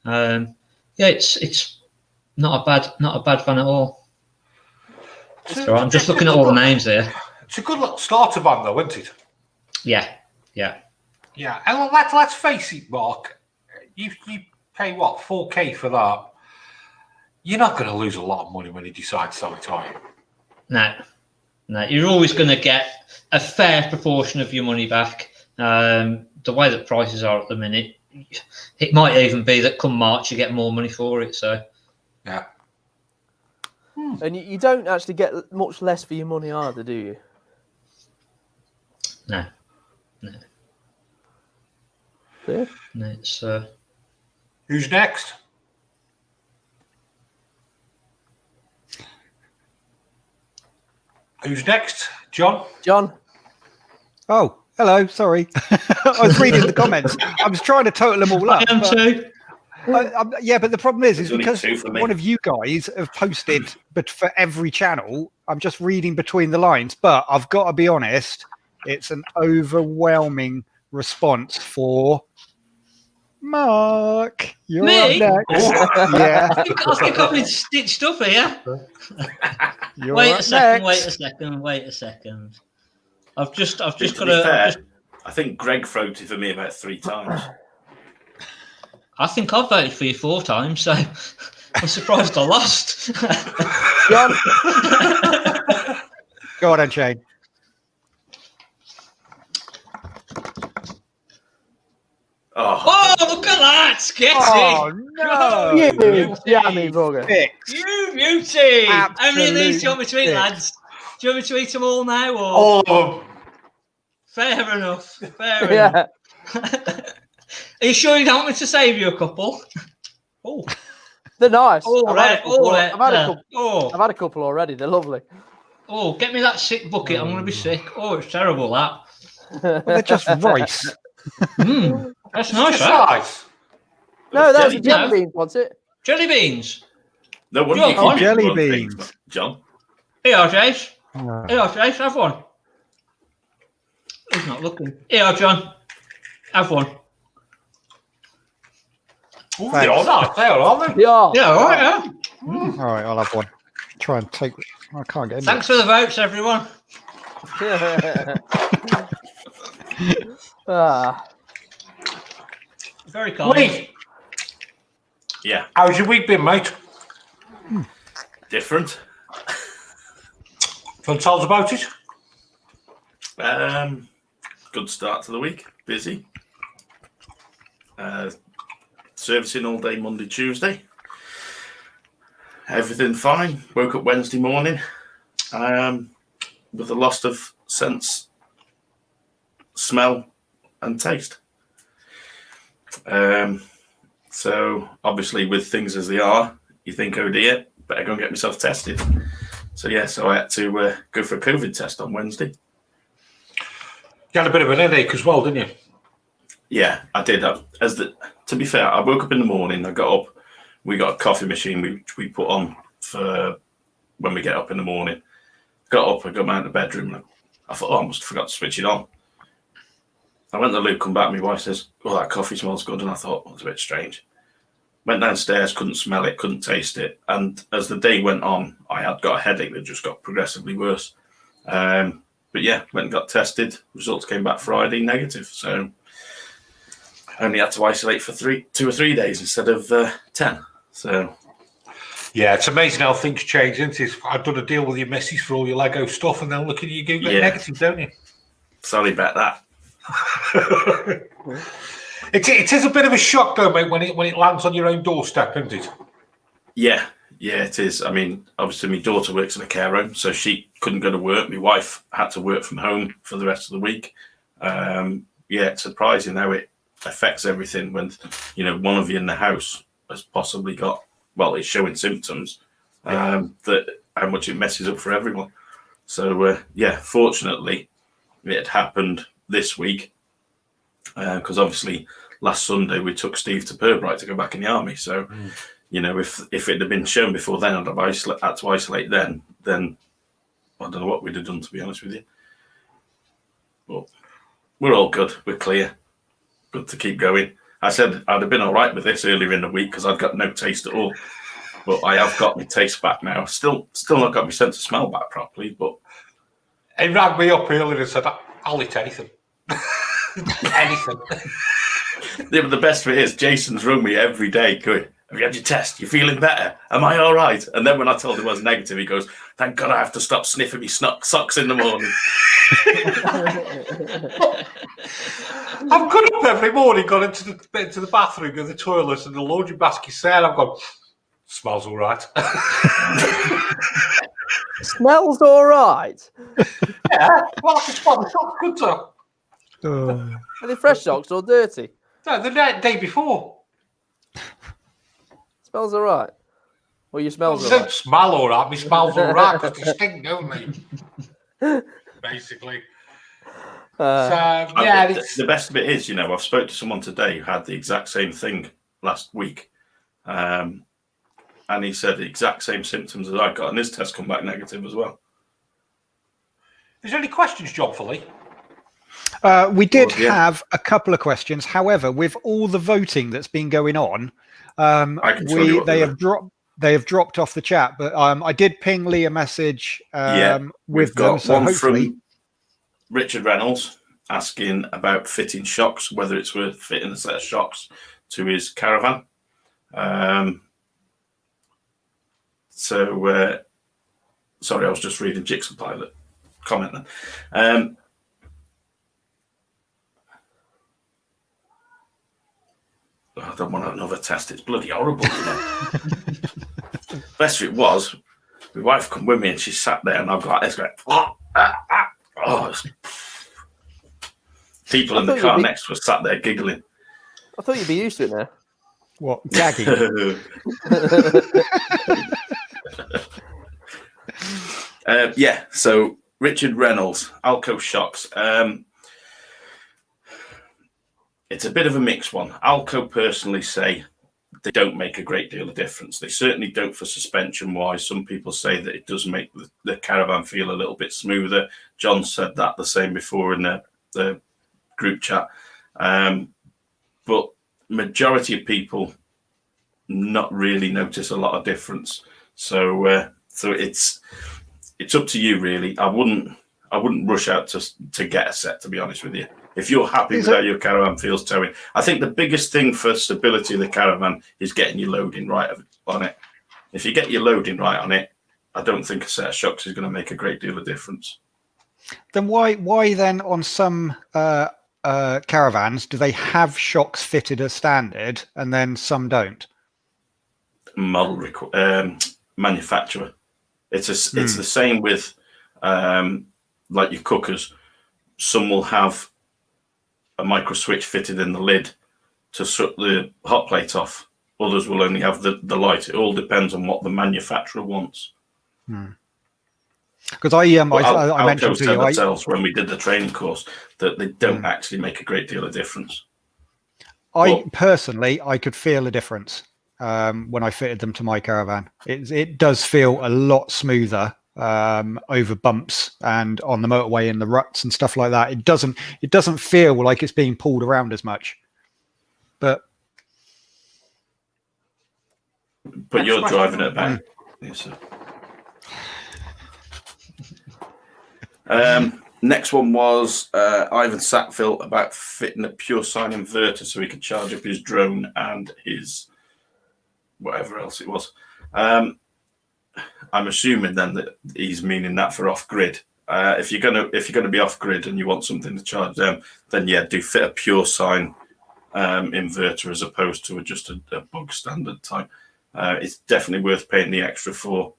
yeah, it's not a bad van at all. So I'm just looking at all the names there. It's a good little starter van, though, isn't it? Yeah. Yeah, and let's face it, Mark. You pay what, $4,000 for that? You're not going to lose a lot of money when you decide to sell it, are you? No, you're always going to get a fair proportion of your money back. The way that prices are at the minute, it might even be that come March you get more money for it. So, yeah. And you don't actually get much less for your money either, do you? No. Yeah. No, it's Who's next? Who's next? John? John? Oh, hello. Sorry. I was reading the comments. I was trying to total them all up. I am too. Yeah, but the problem is There's only because two for me. one of you guys have posted, but for every channel, I'm just reading between the lines. But I've got to be honest, it's an overwhelming response for Mark. You're Me? up next. Yeah, I think I've been stitched up here. you're Wait up a second. next. Wait a second. I've just got To be to. fair, I think Greg voted for me about 3 times. I think I've voted for you 4 times, so I'm surprised I lost. John? Go on, then, Shane. Oh, Oh, look at that! Get Oh it! no! You jammy bugger. Fix. You beauty! How many of these do you want me to eat, Absolute lads? Do you want me to eat them all now? Or All of them. fair enough. Fair enough. Yeah. Are you sure you don't want me to save you a couple? Oh, They're nice. I've had a couple already. They're lovely. Oh, get me that sick bucket. I'm going to be sick. Oh, it's terrible, that. Well, they're just rice. That's nice, Just right? nice. No, that was jelly a jelly beans. bean, was it? Jelly beans. no wonder You're you keep fine. Jelly eating one thing, beans. John. Here, Jace. Oh. Here, Jace, have one. He's not looking. Here, John. Have one. Ooh, they are nice. They are, aren't they? Yeah. Yeah, all right, yeah. All right, I'll have one. Try and take. I can't get in. Thanks for the votes, everyone. Very kind. Wait, Yeah, how's your week been, mate? different. Can you tell us about it? Good start to the week. Busy. Servicing all day Monday, Tuesday. Everything fine. Woke up Wednesday morning with a loss of sense, smell, and taste. So obviously, with things as they are, you think, oh dear, better go and get myself tested. So yeah, so I had to go for a COVID test on Wednesday. You had a bit of an headache as well, didn't you? Yeah, I did. To be fair, I woke up in the morning. I got up. We got a coffee machine which we put on for when we get up in the morning. Got up. I got out of the bedroom. And I thought, oh, I must have forgot to switch it on. I went to the loo, come back. My wife says, "Oh, that coffee smells good," and I thought, well, it's a bit strange. Went downstairs, couldn't smell it, couldn't taste it, and as the day went on, I had got a headache that just got progressively worse. But yeah, went and got tested. Results came back Friday, negative. So only had to isolate for 2 or 3 days instead of 10. So Yeah, it's amazing how things change, isn't it? I've done a deal with your missus for all your Lego stuff, and then look at you go Yeah. negative, don't you? sorry about that. It is a bit of a shock, though, mate, when it lands on your own doorstep, isn't it? Yeah, Yeah, it is. I mean, obviously, my daughter works in a care home, so she couldn't go to work. My wife had to work from home for the rest of the week. Yeah, it's surprising how it affects everything when, you know, one of you in the house has possibly got, well, it's showing symptoms, that how much it messes up for everyone. So, yeah, fortunately, it had happened this week because obviously last Sunday we took Steve to Pirbright to go back in the army. So, you know, if it had been shown before then, I'd have had to isolate then I don't know what we'd have done, to be honest with you. But we're all good. We're clear. Good to keep going. I said I'd have been all right with this earlier in the week because I'd got no taste at all. But I have got my taste back now. Still not got my sense of smell back properly, but... He rang me up earlier and said, I'll eat anything. Anything. Yeah, the best of it is, Jason's rung me every day going, have you had your test? You feeling better? Am I all right? And then when I told him I was negative, he goes, thank God I have to stop sniffing me socks in the morning. I've got up every morning, gone into the bathroom and the toilet and the laundry basket's there. I've gone, smells all right. Smells all right. Yeah, well, I can smell the socks, couldn't I? Are they fresh socks or dirty? No, the day before. Smells all right. Well, you smells all Don't right. smell all right. Me smells all right because they stink, don't they? Basically. Yeah. The best of it is, you know, I've spoke to someone today who had the exact same thing last week. And he said the exact same symptoms as I got, and his test come back negative as well. Is there any questions, John, for Lee? We did have a couple of questions. However, with all the voting that's been going on, they have dropped off the chat. But I did ping Lee a message with them. So one hopefully, from Richard Reynolds asking about fitting shocks, whether it's worth fitting a set of shocks to his caravan. Sorry, I was just reading Jigsaw Pilot comment then. I don't want another test. It's bloody horrible. You know? Best of it was, my wife come with me and she sat there and I've got this going, people in the car next to us sat there giggling. I thought you'd be used to it now. what, gagging? Yeah, so Richard Reynolds, Alco shocks. It's a bit of a mixed one. Alco personally say they don't make a great deal of difference. They certainly don't for suspension-wise. Some people say that it does make the caravan feel a little bit smoother. John said that the same before in the group chat. But majority of people not really notice a lot of difference. So it's up to you, really. I wouldn't rush out to get a set, to be honest with you. If you're happy with how your caravan feels towing, I think the biggest thing for stability of the caravan is getting your loading right on it. If you get your loading right on it, I don't think a set of shocks is going to make a great deal of difference. Then why then on some caravans do they have shocks fitted as standard and then some don't? Manufacturer. It's the same with like your cookers. Some will have a micro switch fitted in the lid to shut the hot plate off. Others will only have the light. It all depends on what the manufacturer wants. Because I mentioned to you themselves when we did the training course that they don't actually make a great deal of difference. Personally, I could feel a difference when I fitted them to my caravan. It does feel a lot smoother over bumps and on the motorway in the ruts and stuff like that. It doesn't feel like it's being pulled around as much. But you're driving it back. Yes, next one was Ivan Sackville about fitting a pure sine inverter so he could charge up his drone and his whatever else it was. I'm assuming then that he's meaning that for off grid. If you're gonna be off grid and you want something to charge them, then yeah, do fit a pure sine inverter as opposed to just a bug standard type. It's definitely worth paying the extra for.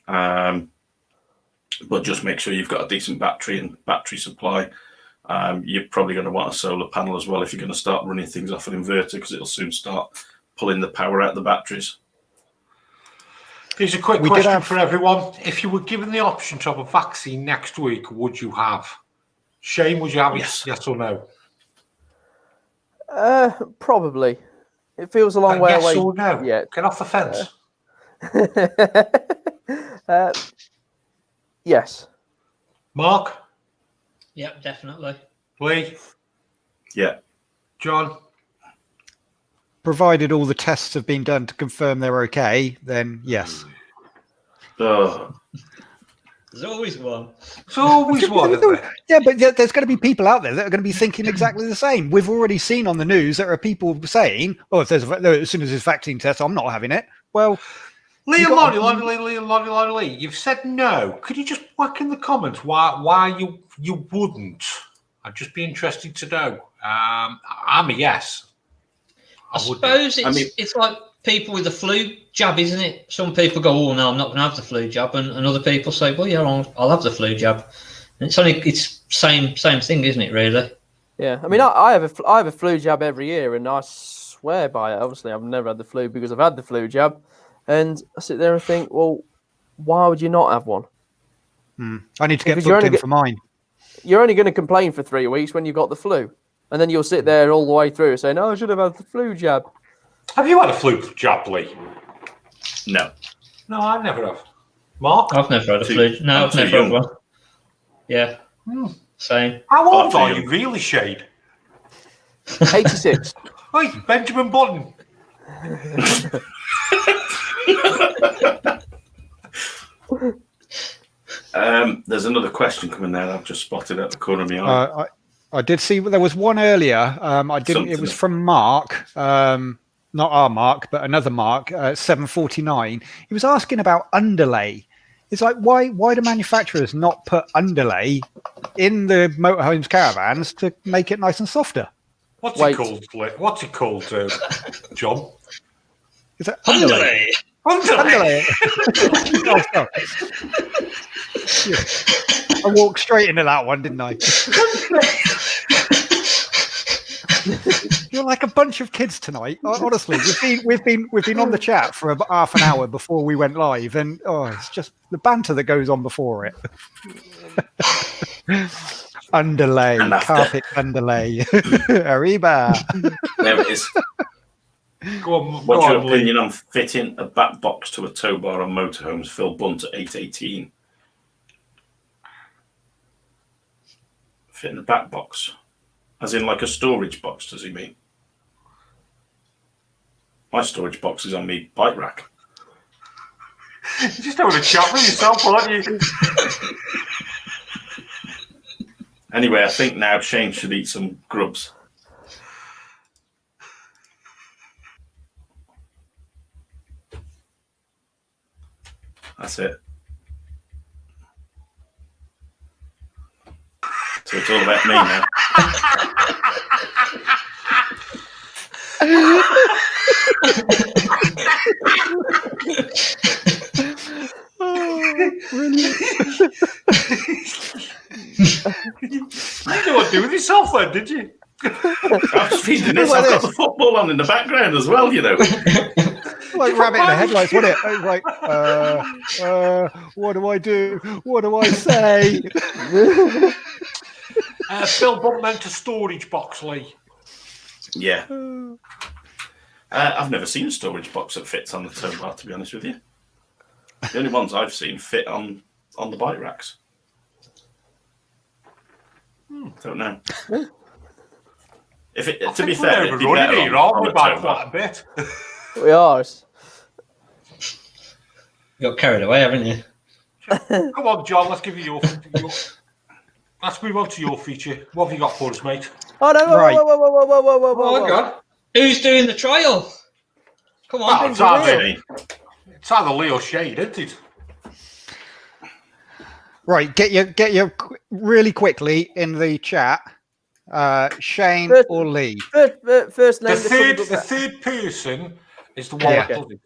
But just make sure you've got a decent battery and battery supply. You're probably going to want a solar panel as well if you're going to start running things off an inverter, because it'll soon start pulling the power out of the batteries. Here's a quick question for everyone. If you were given the option to have a vaccine next week, would you have? Shane, would you have it? Yes or no? Probably. It feels a long way yes away. Or no? Yeah. Get off the fence. Yes. Mark? Yep, definitely. Lee? Yeah. John? Provided all the tests have been done to confirm they're okay, then yes. Oh. There's always one. There's always one, isn't there? Yeah, but there's going to be people out there that are going to be thinking exactly the same. We've already seen on the news there are people saying, "Oh, if there's as soon as there's vaccine test, I'm not having it." Well, Lee, you've said no. Could you just whack in the comments why you wouldn't? I'd just be interested to know. I'm a yes. I suppose it's like people with the flu jab, isn't it? Some people go, "Oh no, I'm not going to have the flu jab," and other people say, "Well, yeah, I'll have the flu jab." And it's same thing, isn't it? Really? Yeah. I mean, I have a flu jab every year, and I swear by it. Obviously, I've never had the flu because I've had the flu jab, and I sit there and think, well, why would you not have one? I need to get booked in for mine. You're only going to complain for 3 weeks when you've got the flu, and then you'll sit there all the way through saying, "Oh, I should have had the flu jab." Have you had a flu jab, Lee? No. No, I never have. Mark? I've never had a flu. No, I've never had one. Yeah. Same. How old are you really, Shade? 86. Hey, Benjamin Button. There's another question coming there. I've just spotted at the corner of my eye. I did see there was one earlier. I didn't. It was from Mark, not our Mark, but another Mark. 749. He was asking about Underlay. It's like why do manufacturers not put Underlay in the motorhomes caravans to make it nice and softer? What's it called, John? Is that Underlay? Underlay. Oh, yeah. I walked straight into that one, didn't I? You're like a bunch of kids tonight. Honestly, we've been on the chat for about half an hour before we went live, and it's just the banter that goes on before it. Underlay, carpet underlay, Arriba. There it is. What's your opinion on fitting a back box to a tow bar on motorhomes? Phil Bunt at 818. Fitting a back box, as in like a storage box, does he mean? My storage box is on me bike rack. You're just having a chat with yourself, aren't you? Anyway, I think now Shane should eat some grubs. That's it. So it's all about me now. You know what to do with yourself then, did you? I was feeding this. I've got the football on in the background as well, you know. Like rabbit in the headlights, wasn't it? I was like, what do I do? What do I say? Phil Bunt meant a storage box, Lee. Yeah. I've never seen a storage box that fits on the tow bar, to be honest with you. The only ones I've seen fit on the bike racks. Don't know. To be fair, it'd be better on the tow bar. A bit. We are. You got carried away, haven't you? Come on, John. Let's give you your. Let's move on to your feature. What have you got for us, mate? Oh no! Right. Oh, God. Who's doing the trial? Come on. It's either Lee or Shade, isn't it? Right, get your really quickly in the chat. Shane or Lee? First name. The third person is the one that does it.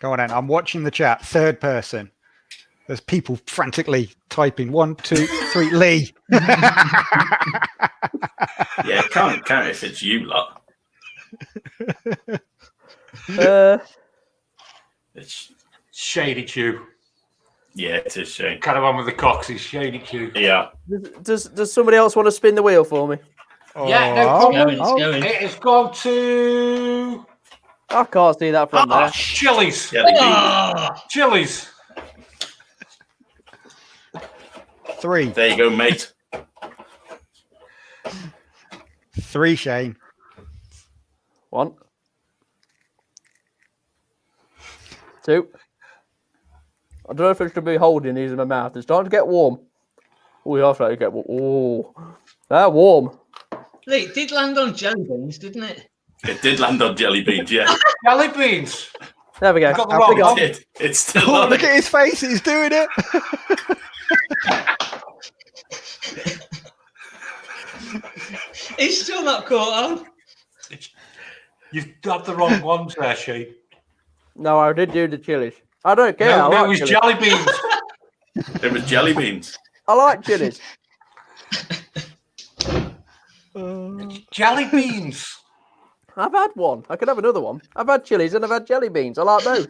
Go on then. I'm watching the chat. Third person. There's people frantically typing 1, 2, 3. Lee. Yeah, can't count if it's you lot. It's Shane, it's you. yeah, it is Shane. Caravan with the Cox is Shane, it's you. Yeah. Does somebody else want to spin the wheel for me? Yeah, no problem. It's going. It has gone to I can't see that from there. Chili's. Jelly bean. Chili's. 3. There you go, mate. 3, Shane. 1, 2. I don't know if I should be holding these in my mouth. It's starting to get warm. Oh, you are starting to get warm. Oh, they're warm. Lee, it did land on jelly beans, didn't it? It did land on jelly beans, yeah. Jelly beans. There we go. Got the wrong one. It's still Oh, on look it. at his face. He's doing it. He's still not caught on. You've got the wrong ones there, Shane. No, I did do the chilies. I don't care. No, I it like was chilies. jelly beans. It was jelly beans. I like chilies. Jelly beans. I've had one. I could have another one. I've had chilies and I've had jelly beans. I like both.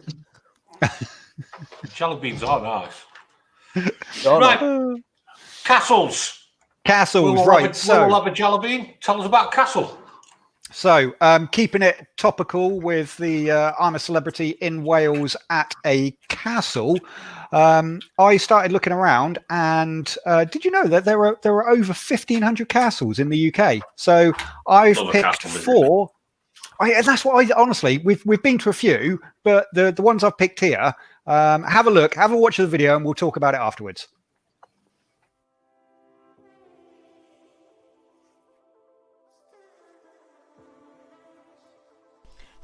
Jelly beans are nice. Oh, no. Right. Castles. Castles, right. We'll have a jelly bean. Tell us about Castle. So, keeping it topical with the I'm a celebrity in Wales at a castle. I started looking around, and did you know that there are over 1,500 castles in the UK? So I've Love a picked castle, really. 4. That's what I honestly we've been to a few, but the ones I've picked here. Have a look, have a watch of the video, and we'll talk about it afterwards.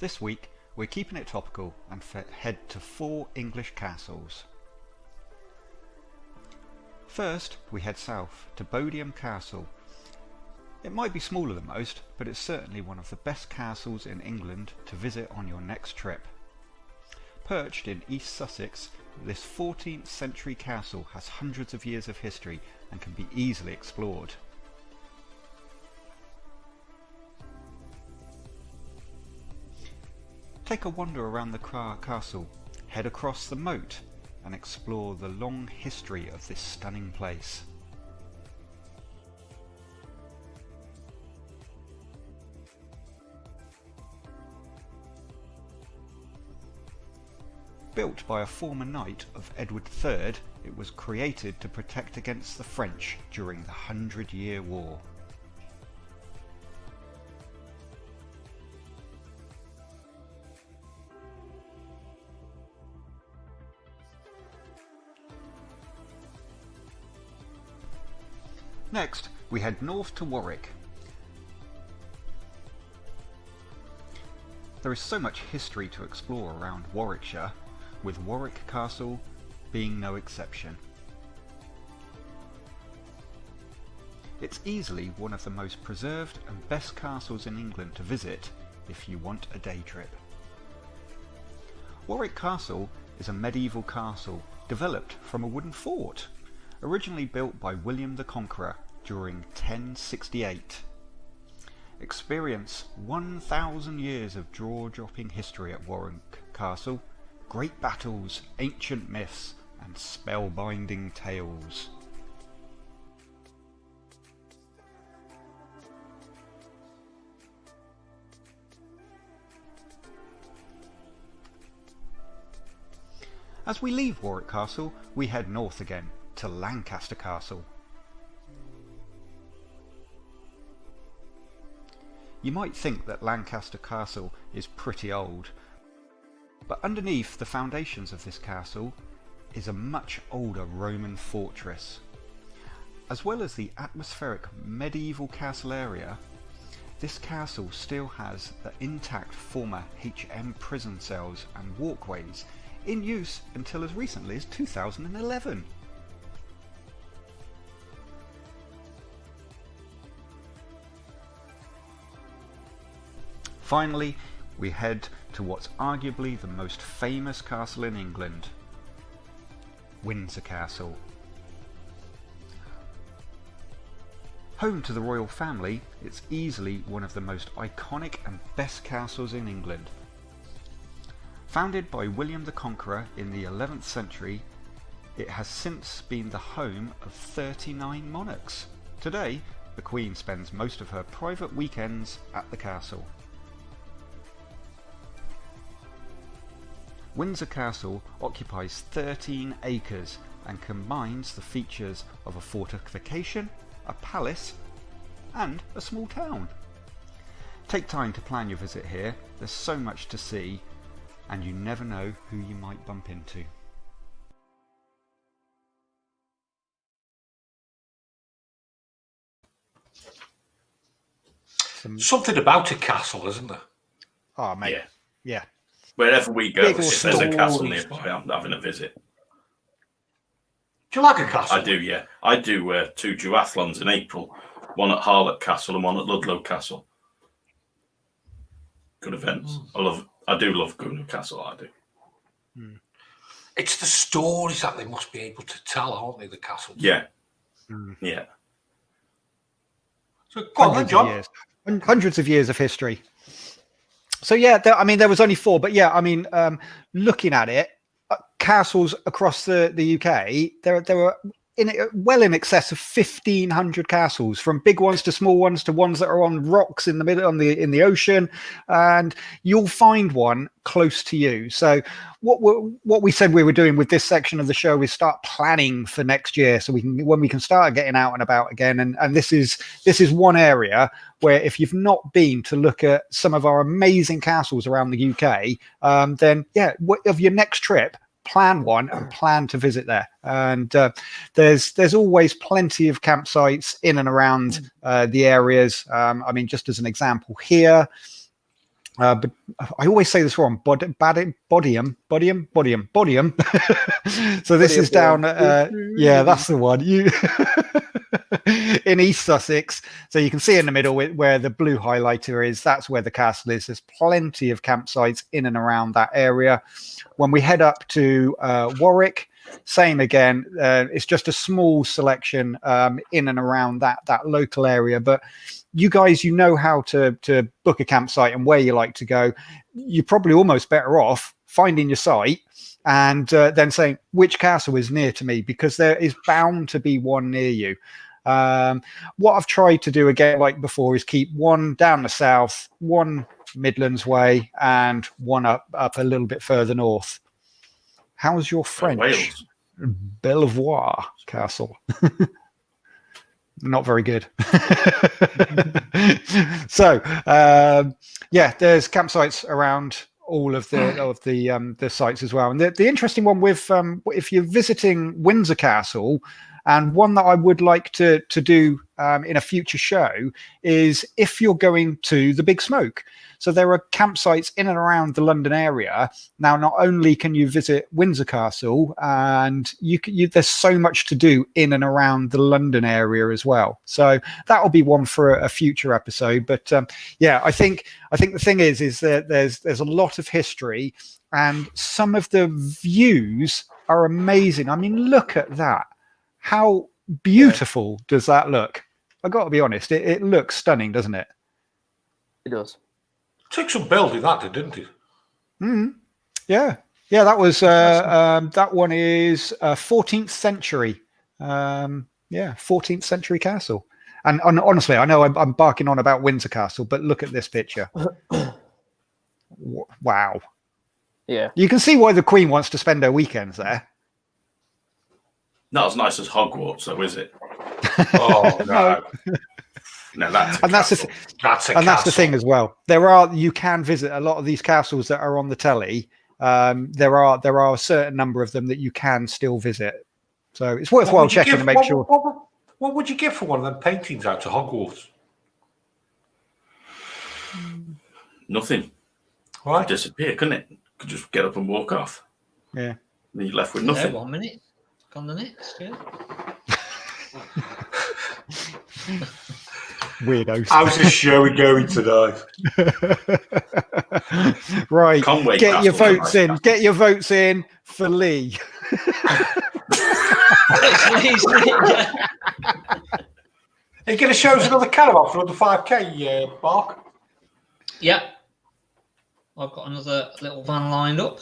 This week, we're keeping it topical and head to 4 English castles. First, we head south to Bodiam Castle. It might be smaller than most, but it's certainly one of the best castles in England to visit on your next trip. Perched in East Sussex, this 14th century castle has hundreds of years of history and can be easily explored. Take a wander around the castle, head across the moat and explore the long history of this stunning place. Built by a former knight of Edward III, it was created to protect against the French during the 100-Year War. Next, we head north to Warwick. There is so much history to explore around Warwickshire, with Warwick Castle being no exception. It's easily one of the most preserved and best castles in England to visit if you want a day trip. Warwick Castle is a medieval castle developed from a wooden fort, originally built by William the Conqueror during 1068. Experience 1,000 years of jaw-dropping history at Warwick Castle, great battles, ancient myths and spellbinding tales. As we leave Warwick Castle, we head north again to Lancaster Castle. You might think that Lancaster Castle is pretty old, but underneath the foundations of this castle is a much older Roman fortress. As well as the atmospheric medieval castle area, this castle still has the intact former HM prison cells and walkways in use until as recently as 2011. Finally, we head to what's arguably the most famous castle in England, Windsor Castle. Home to the royal family, it's easily one of the most iconic and best castles in England. Founded by William the Conqueror in the 11th century, it has since been the home of 39 monarchs. Today, the Queen spends most of her private weekends at the castle. Windsor Castle occupies 13 acres and combines the features of a fortification, a palace, and a small town. Take time to plan your visit here. There's so much to see, and you never know who you might bump into. Something about a castle, isn't there? Oh, mate. Yeah. Wherever we go, Big if there's a castle stories. nearby, I'm having a visit. Do you like a castle? I do, yeah. I do 2 duathlons in April, one at Harlech Castle and one at Ludlow Castle. Good events. I do love going to a castle, I do. It's the stories that they must be able to tell, aren't they, the castle? Yeah. Yeah. So, go on, then, Hundreds John. of years. Hundreds of years of history. So yeah, there was only 4, but yeah, looking at it, castles across the UK, there were well in excess of 1,500 castles, from big ones to small ones to ones that are on rocks in the middle in the ocean, and you'll find one close to you. So what we said we were doing with this section of the show is start planning for next year, so when we can start getting out and about again. And this is one area where, if you've not been to look at some of our amazing castles around the UK, then yeah, of your next trip, plan one and plan to visit there. And there's always plenty of campsites in and around the areas. Just as an example here, but I always say this wrong, Bodiam. So this is down, yeah, that's the one. In East Sussex. So you can see in the middle where the blue highlighter is, that's where the castle is. There's plenty of campsites in and around that area. When we head up to Warwick, same again. It's just a small selection in and around that local area. But you guys, you know how to book a campsite and where you like to go. You're probably almost better off finding your site and then saying which castle is near to me, because there is bound to be one near you. What I've tried to do again, like before, is keep one down the south, one Midlands way, and one up a little bit further north. How's your French? Wales. Belvoir Castle. Not very good. So yeah, there's campsites around all of the sites as well. And the interesting one with if you're visiting Windsor Castle, and one that I would like to do in a future show, is if you're going to the Big Smoke. So there are campsites in and around the London area. Now, not only can you visit Windsor Castle, and there's so much to do in and around the London area as well. So that will be one for a future episode. But yeah, I think the thing is that there's a lot of history, and some of the views are amazing. I mean, look at that. How beautiful does that look? I've got to be honest, it looks stunning, doesn't it? It does. Took some building, that didn't it? Yeah, that was that one is 14th century. 14th century castle. And honestly, I know I'm barking on about Windsor Castle, but look at this picture. Wow. Yeah. You can see why the Queen wants to spend her weekends there. Not as nice as Hogwarts, though, is it? Oh no. No, that's the thing as well. You can visit a lot of these castles that are on the telly. There are a certain number of them that you can still visit. So it's worthwhile checking to make sure. What would you give for one of them paintings out to Hogwarts? Nothing. Why? It'd disappear, couldn't it? Could just get up and walk off. Yeah. Then you're left with nothing. 1 minute. On the next, yeah. Weirdos. How's this show going tonight? Right, Conway get your Castle's a votes nice in. castle. Get your votes in for Lee. Yeah. Are you going to show us another caravan for under 5k, Mark? Yep. I've got another little van lined up.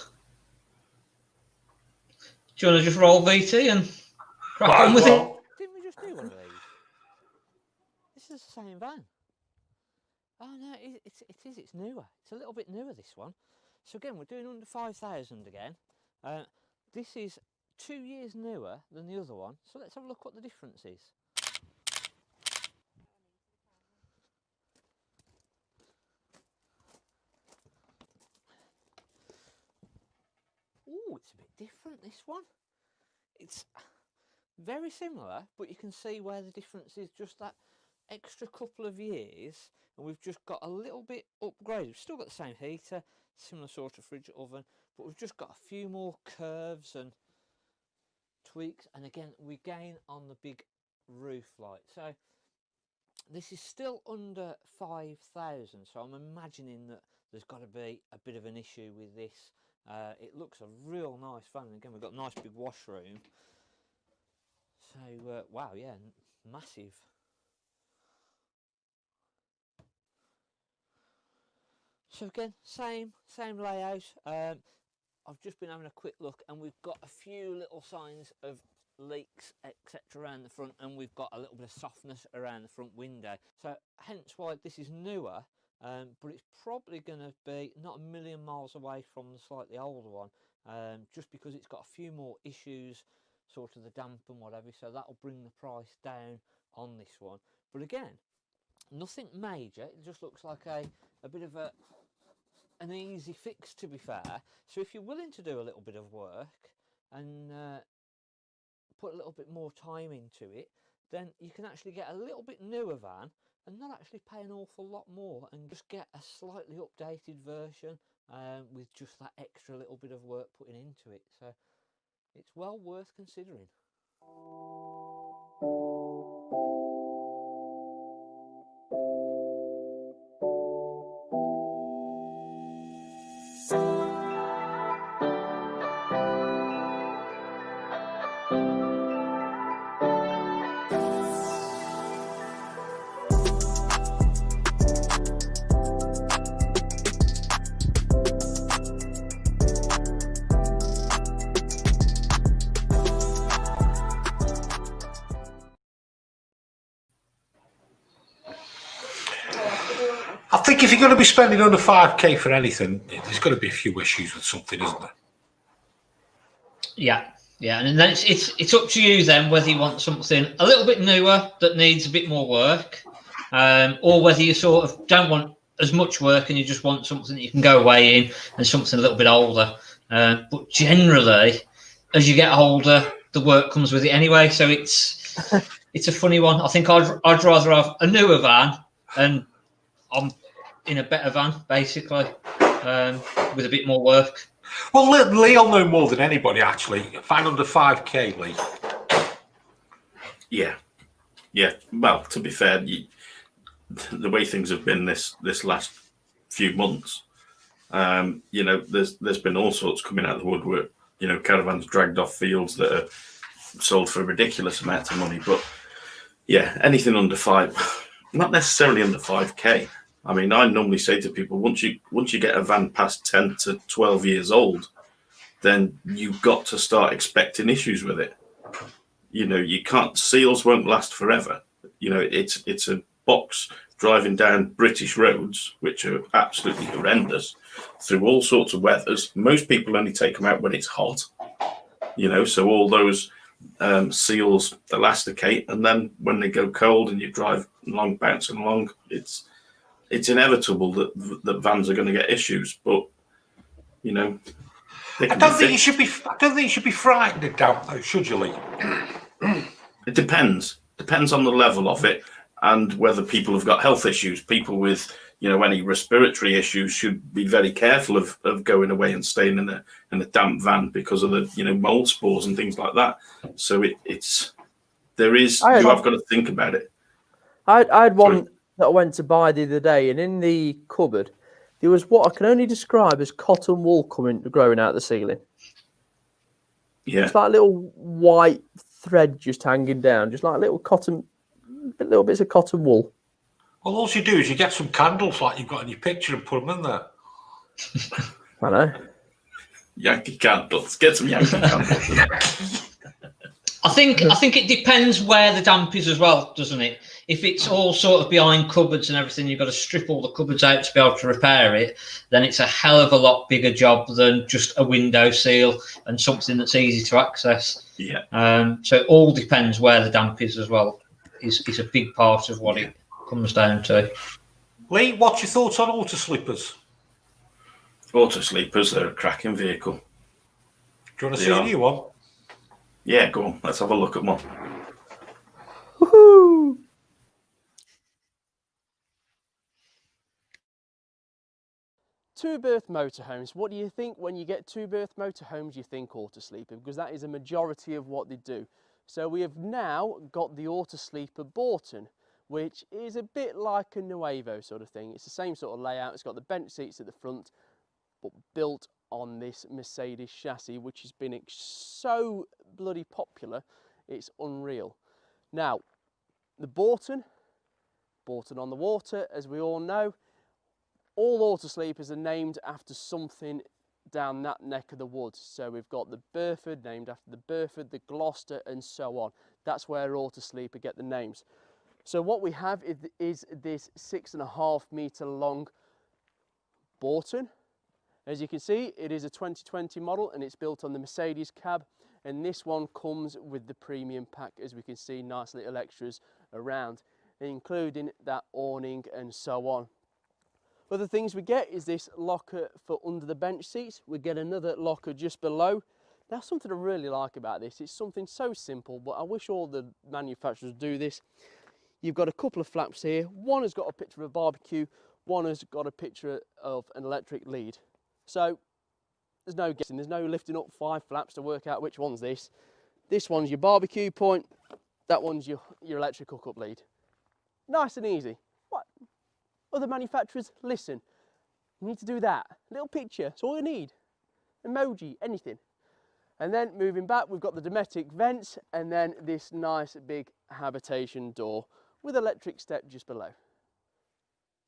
Do you want to just roll VT and crack Might on as with it? well. Didn't we just do one of these? This is the same van. Oh no, it is. It's newer. It's a little bit newer, this one. So again, we're doing under 5,000 again. This is 2 years newer than the other one. So let's have a look what the difference is. Oh, it's a bit different, this one. It's very similar, but you can see where the difference is just that extra couple of years, and we've just got a little bit upgraded. We've still got the same heater, similar sort of fridge oven, but we've just got a few more curves and tweaks, and again we gain on the big roof light. So this is still under 5,000, so I'm imagining that there's got to be a bit of an issue with this. It looks a real nice van. Again, we've got a nice big washroom. So wow, yeah, massive. So again, same layout. I've just been having a quick look, and we've got a few little signs of leaks, etc., around the front, and we've got a little bit of softness around the front window. So hence why this is newer, but it's probably going to be not a million miles away from the slightly older one, just because it's got a few more issues, sort of the damp and whatever. So that'll bring the price down on this one. But again, nothing major. It just looks like a bit of an easy fix, to be fair. So if you're willing to do a little bit of work and put a little bit more time into it, then you can actually get a little bit newer van and not actually pay an awful lot more, and just get a slightly updated version with just that extra little bit of work putting into it. So it's well worth considering. I think if you're going to be spending under 5k for anything, there's got to be a few issues with something, isn't there? Yeah, and then it's up to you then whether you want something a little bit newer that needs a bit more work, or whether you sort of don't want as much work and you just want something that you can go away in, and something a little bit older. But generally, as you get older, the work comes with it anyway. So it's a funny one. I think I'd rather have a newer van, and I'm in a better van basically, with a bit more work. Well, Lee'll know more than anybody, actually. Van under 5k, Lee. Yeah. Well, to be fair, the way things have been this last few months, there's been all sorts coming out of the woodwork. Caravans dragged off fields that are sold for ridiculous amounts of money. But yeah, anything under 5, not necessarily under 5k. I mean, I normally say to people, once you get a van past 10 to 12 years old, then you've got to start expecting issues with it. You can't, seals won't last forever. It's a box driving down British roads, which are absolutely horrendous, through all sorts of weathers. Most people only take them out when it's hot, so all those seals elasticate, and then when they go cold and you drive along, bouncing along, it's inevitable that vans are going to get issues. But I don't think you should be frightened of damp, though, should you, Lee? It depends on the level of it, and whether people have got health issues. People with any respiratory issues should be very careful of going away and staying in a damp van because of the mold spores and things like that. So you have got to think about it. I had one that I went to buy the other day, and in the cupboard there was what I can only describe as cotton wool growing out the ceiling. Yeah. It's like little white thread just hanging down, just like little bits of cotton wool. Well, all you do is you get some candles like you've got in your picture and put them in there. I know. Yankee candles. Get some Yankee candles. I think it depends where the damp is as well, doesn't it? If it's all sort of behind cupboards and everything, you've got to strip all the cupboards out to be able to repair it, then it's a hell of a lot bigger job than just a window seal and something that's easy to access. Yeah. So it all depends where the damp is as well. Is a big part of what it comes down to. Lee, what's your thoughts on Autosleepers? Autosleepers, they're a cracking vehicle. Do you want to see a new one? Yeah, go on. Let's have a look at one. Woohoo! Two-berth motorhomes. What do you think when you get two-berth motorhomes? You think Autosleeper, because that is a majority of what they do. So we have now got the Autosleeper Broughton, which is a bit like a Nuevo sort of thing. It's the same sort of layout. It's got the bench seats at the front, but built on this Mercedes chassis, which has been so bloody popular, it's unreal. Now, the Broughton on the water, as we all know, all Autosleepers are named after something down that neck of the woods. So we've got the Burford, named after the Burford, the Gloucester, and so on. That's where Autosleeper get the names. So what we have is this 6.5 metre long Broughton. As you can see, it is a 2020 model and it's built on the Mercedes cab. And this one comes with the premium pack, as we can see, nice little extras around, including that awning and so on. Other things we get is this locker for under the bench seats. We get another locker just below. Now, something I really like about this, it's something so simple, but I wish all the manufacturers do this. You've got a couple of flaps here. One has got a picture of a barbecue, one has got a picture of an electric lead. So there's no guessing, there's no lifting up 5 flaps to work out which one's this. This one's your barbecue point, that one's your electric hookup lead. Nice and easy. What? Other manufacturers, listen, you need to do that. Little picture, that's all you need. Emoji, anything. And then moving back, we've got the domestic vents and then this nice big habitation door with electric step just below.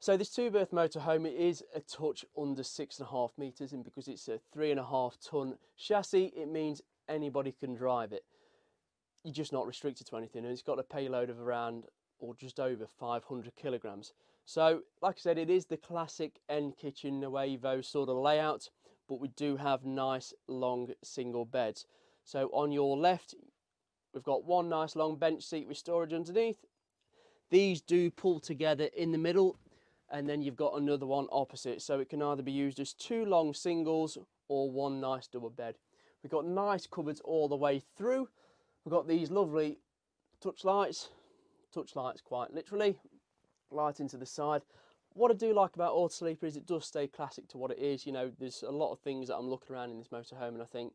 So this two-berth motorhome, it is a touch under 6.5 metres, and because it's a 3.5 tonne chassis, it means anybody can drive it. You're just not restricted to anything, and it's got a payload of around or just over 500 kilograms. So, like I said, it is the classic end kitchen Nuevo sort of layout, but we do have nice long single beds. So on your left, we've got one nice long bench seat with storage underneath. These do pull together in the middle, and then you've got another one opposite. So it can either be used as 2 long singles or one nice double bed. We've got nice cupboards all the way through. We've got these lovely touch lights quite literally, lighting to the side. What I do like about Autosleeper is it does stay classic to what it is. You know, there's a lot of things that I'm looking around in this motorhome and I think,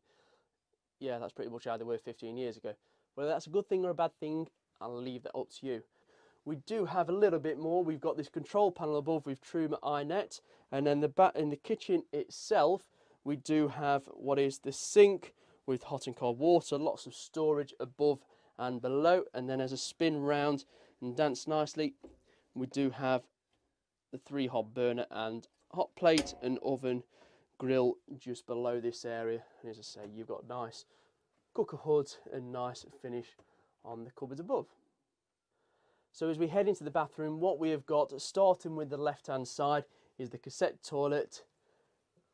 yeah, that's pretty much how they were 15 years ago. Whether that's a good thing or a bad thing, I'll leave that up to you. We do have a little bit more. We've got this control panel above with Truma iNet, and then in the kitchen itself, we do have what is the sink with hot and cold water, lots of storage above and below, and then as a spin round and dance nicely, we do have the 3-hob burner and hot plate and oven grill just below this area. And as I say, you've got nice cooker hood and nice finish on the cupboards above. So as we head into the bathroom, what we have got, starting with the left-hand side, is the cassette toilet,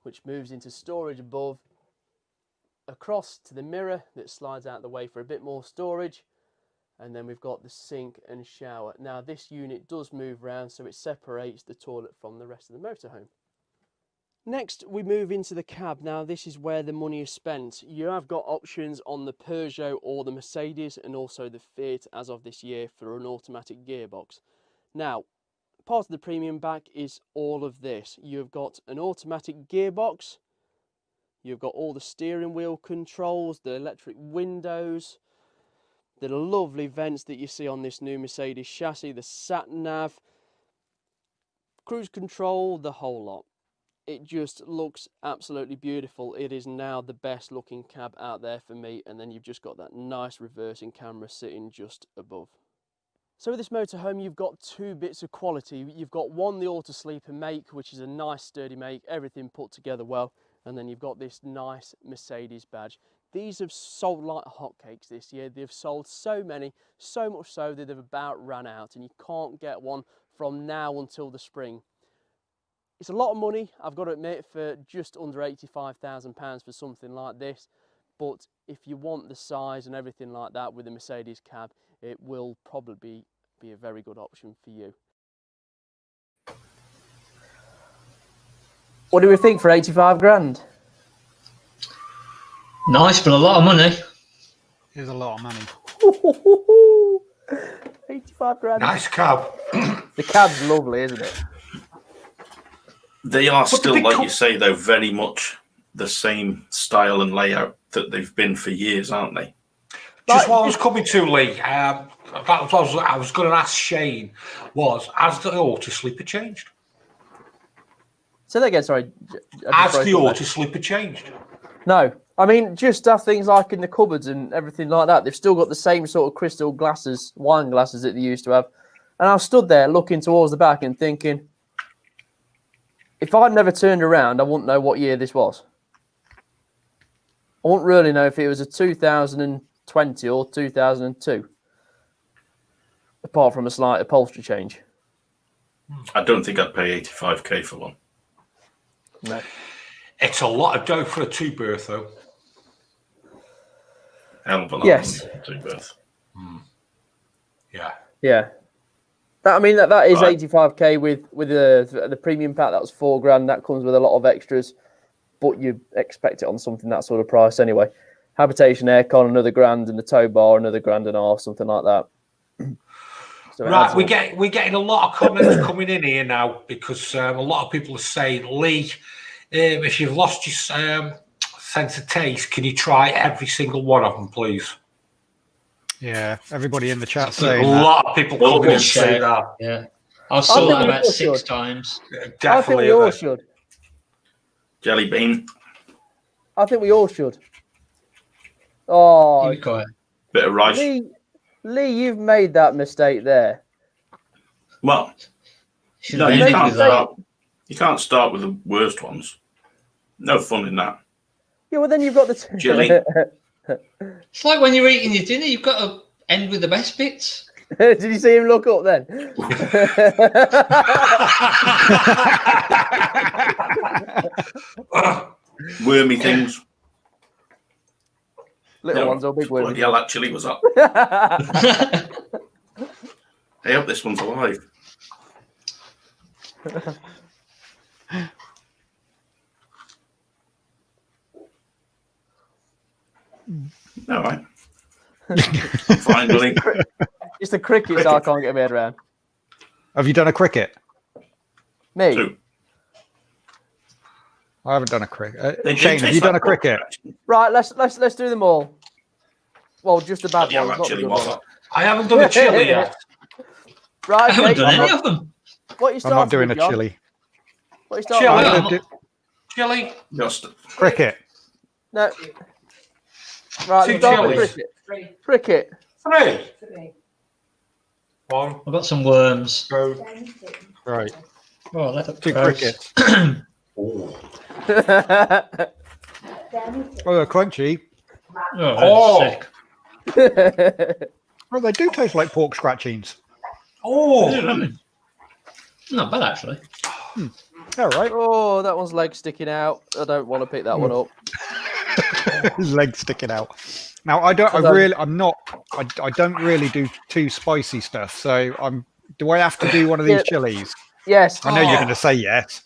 which moves into storage above, across to the mirror that slides out the way for a bit more storage, and then we've got the sink and shower. Now this unit does move around, so it separates the toilet from the rest of the motorhome. Next, we move into the cab. Now this is where the money is spent. You have got options on the Peugeot or the Mercedes, and also the Fiat as of this year for an automatic gearbox. Now, part of the premium pack is all of this. You've got an automatic gearbox, you've got all the steering wheel controls, the electric windows, the lovely vents that you see on this new Mercedes chassis, the sat nav, cruise control, the whole lot. it just looks absolutely beautiful. It is now the best looking cab out there for me. And then you've just got that nice reversing camera sitting just above. So with this motorhome, you've got two bits of quality. You've got one, the Autosleeper make, which is a nice sturdy make, everything put together well. And then you've got this nice Mercedes badge. These have sold like hotcakes this year. They've sold so many, so much so that they've about ran out, and you can't get one from now until the spring. It's a lot of money, I've got to admit, for just under £85,000 for something like this. But if you want the size and everything like that with a Mercedes cab, it will probably be a very good option for you. What do we think for 85 grand? Nice, but a lot of money. Here's a lot of money. 85 grand. Nice cab. The cab's lovely, isn't it? They are still, the big like you say, though, very much the same style and layout that they've been for years, aren't they? Just what I was coming to, Lee, that was what I was going to ask Shane, has the Autosleeper changed? Say that again, sorry. Has the Autosleeper changed? No. I mean, just stuff things like in the cupboards and everything like that. They've still got the same sort of crystal glasses, wine glasses that they used to have. And I stood there looking towards the back and thinking, if I'd never turned around, I wouldn't know what year this was. I wouldn't really know if it was a 2020 or 2002, apart from a slight upholstery change. I don't think I'd pay 85k for one. No. It's a lot of dough for a two-berth, though. Hell of a lot Yes. of money for two-berth. Yeah. Yeah. That is Right. 85k with the premium pack. That was £4 grand. That comes with a lot of extras, but you expect it on something that sort of price anyway. Habitation aircon, another grand, and the tow bar, another grand and a half, something like that. So Right, we're getting a lot of comments coming in here now because a lot of people are saying, Lee, if you've lost your sense of taste, can you try every single one of them, please? Yeah, everybody in the chat A saying lot of people coming in and say that. Yeah. I've saw think that we about all 6 should. times. I think Definitely. we all should. Jelly bean, I think we all should. Oh, You be quiet. bit of rice. Lee, you've made that mistake there. Well, Should no, have you ended can't with that. start. You can't start with the worst ones. No fun in that. Yeah, well then you've got the Chili. It's like when you're eating your dinner, you've got to end with the best bits. Did you see him look up then? Wormy things. Little No, ones or big Bloody ones? hell, that chili was up. I hope this one's alive. All right. Finally. It's the crickets I can't get my head around. Have you done a cricket? Me? Two. I haven't done a cricket. They do Shane, have taste you done like a cricket? pork, actually. Right, let's do them all. Well, just the bad Bloody hell, ones. that not the chili good was ones. up. I haven't done a chili yet. Right, I haven't okay. done any of them. What are you I'm starting not doing with, a John? chili. What are you starting Chili. with? I'm gonna do Chili. Just cricket. No. Right, Two let's start with chilies. cricket. Cricket. 3. 1, I've got some worms. go. Right. Oh, that's Two gross. crickets. Oh. Oh, they're crunchy. Oh, that's sick. Well, they do taste like pork scratchings. Oh. Not bad, actually. All right. Oh, that one's leg sticking out. I don't want to pick that one up. His legs sticking out. Now, I don't really do too spicy stuff. So do I have to do one of these Yeah. chilies? Yes. I know you're going to say yes.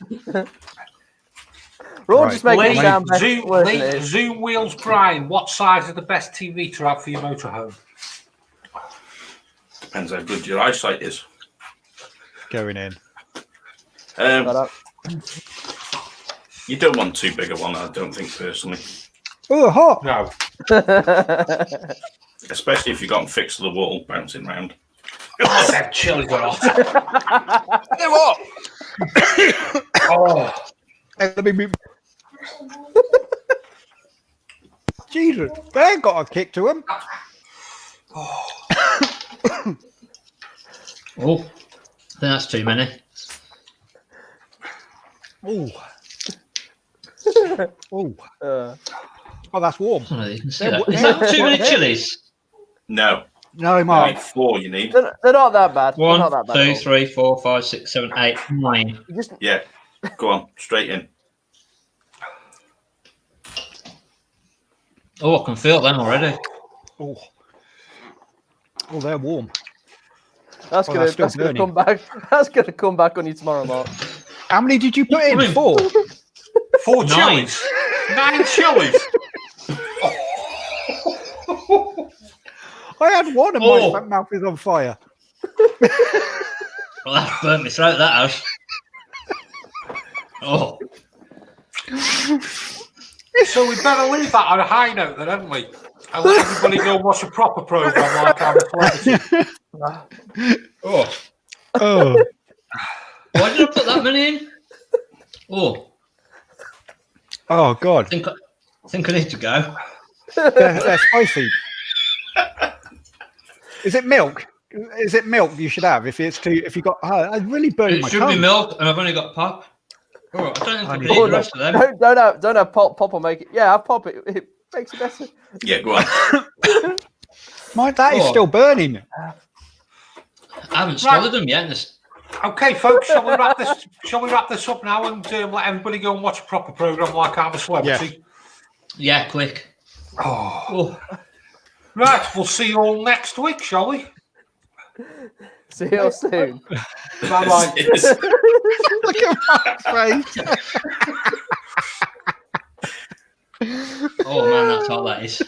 We're all Right. just making it Lee, sound better. Zoom, worse than it Lee, is. Zoom Wheels Brian, what size is the best TV to have for your motorhome? depends how good your eyesight is. Going in. Shut up. You don't want too big a one, I don't think, personally. Oh, hot. No. Especially if you've got them fixed to the wall, bouncing round. Oh, that chilies are hot. Oh. Hey, let me. Jesus, they ain't got a kick to them. Oh, I think that's too many. Oh. Oh, that's warm. Oh, you can see that. Is that too many chilies? No. No, You Mark. need 4, you need. They're not that bad. They're 1, not that bad at 2, all. 3, 4, 5, 6, 7, 8, 9. You just Yeah. Go on, straight in. Oh, I can feel them already. Oh, they're warm. that's Oh, gonna that's still that's gonna burning. come back. That's gonna come back on you tomorrow, Mark. How many did you put in? I mean- 4. 4 9. chilies. 9 chilies. I had one and my mouth is on fire. Well, that burnt my throat, that has. Oh. So we better leave that on a high note then, haven't we? And let everybody go watch a proper programme like I'm a celebrity. Oh. Oh. Why did I put that many in? Oh. Oh, God. I think I need to go. They're spicy. Is it milk? Is it milk you should have if it's too? If you got, I really burned It my should tongue. be milk, and I've only got pop. Oh, I don't think I can eat Oh, the no, rest of them. don't have pop. Pop will make it. Yeah, have pop. It makes it better. Yeah, go on. That is still burning. I haven't swallowed them yet. Okay, folks, shall we wrap this up now and let everybody go and watch a proper programme like I'm a celebrity? Yeah, quick. Oh. Right, we'll see you all next week, shall we? See you all soon. Bye-bye. Look at my face. Oh man, that's all that is.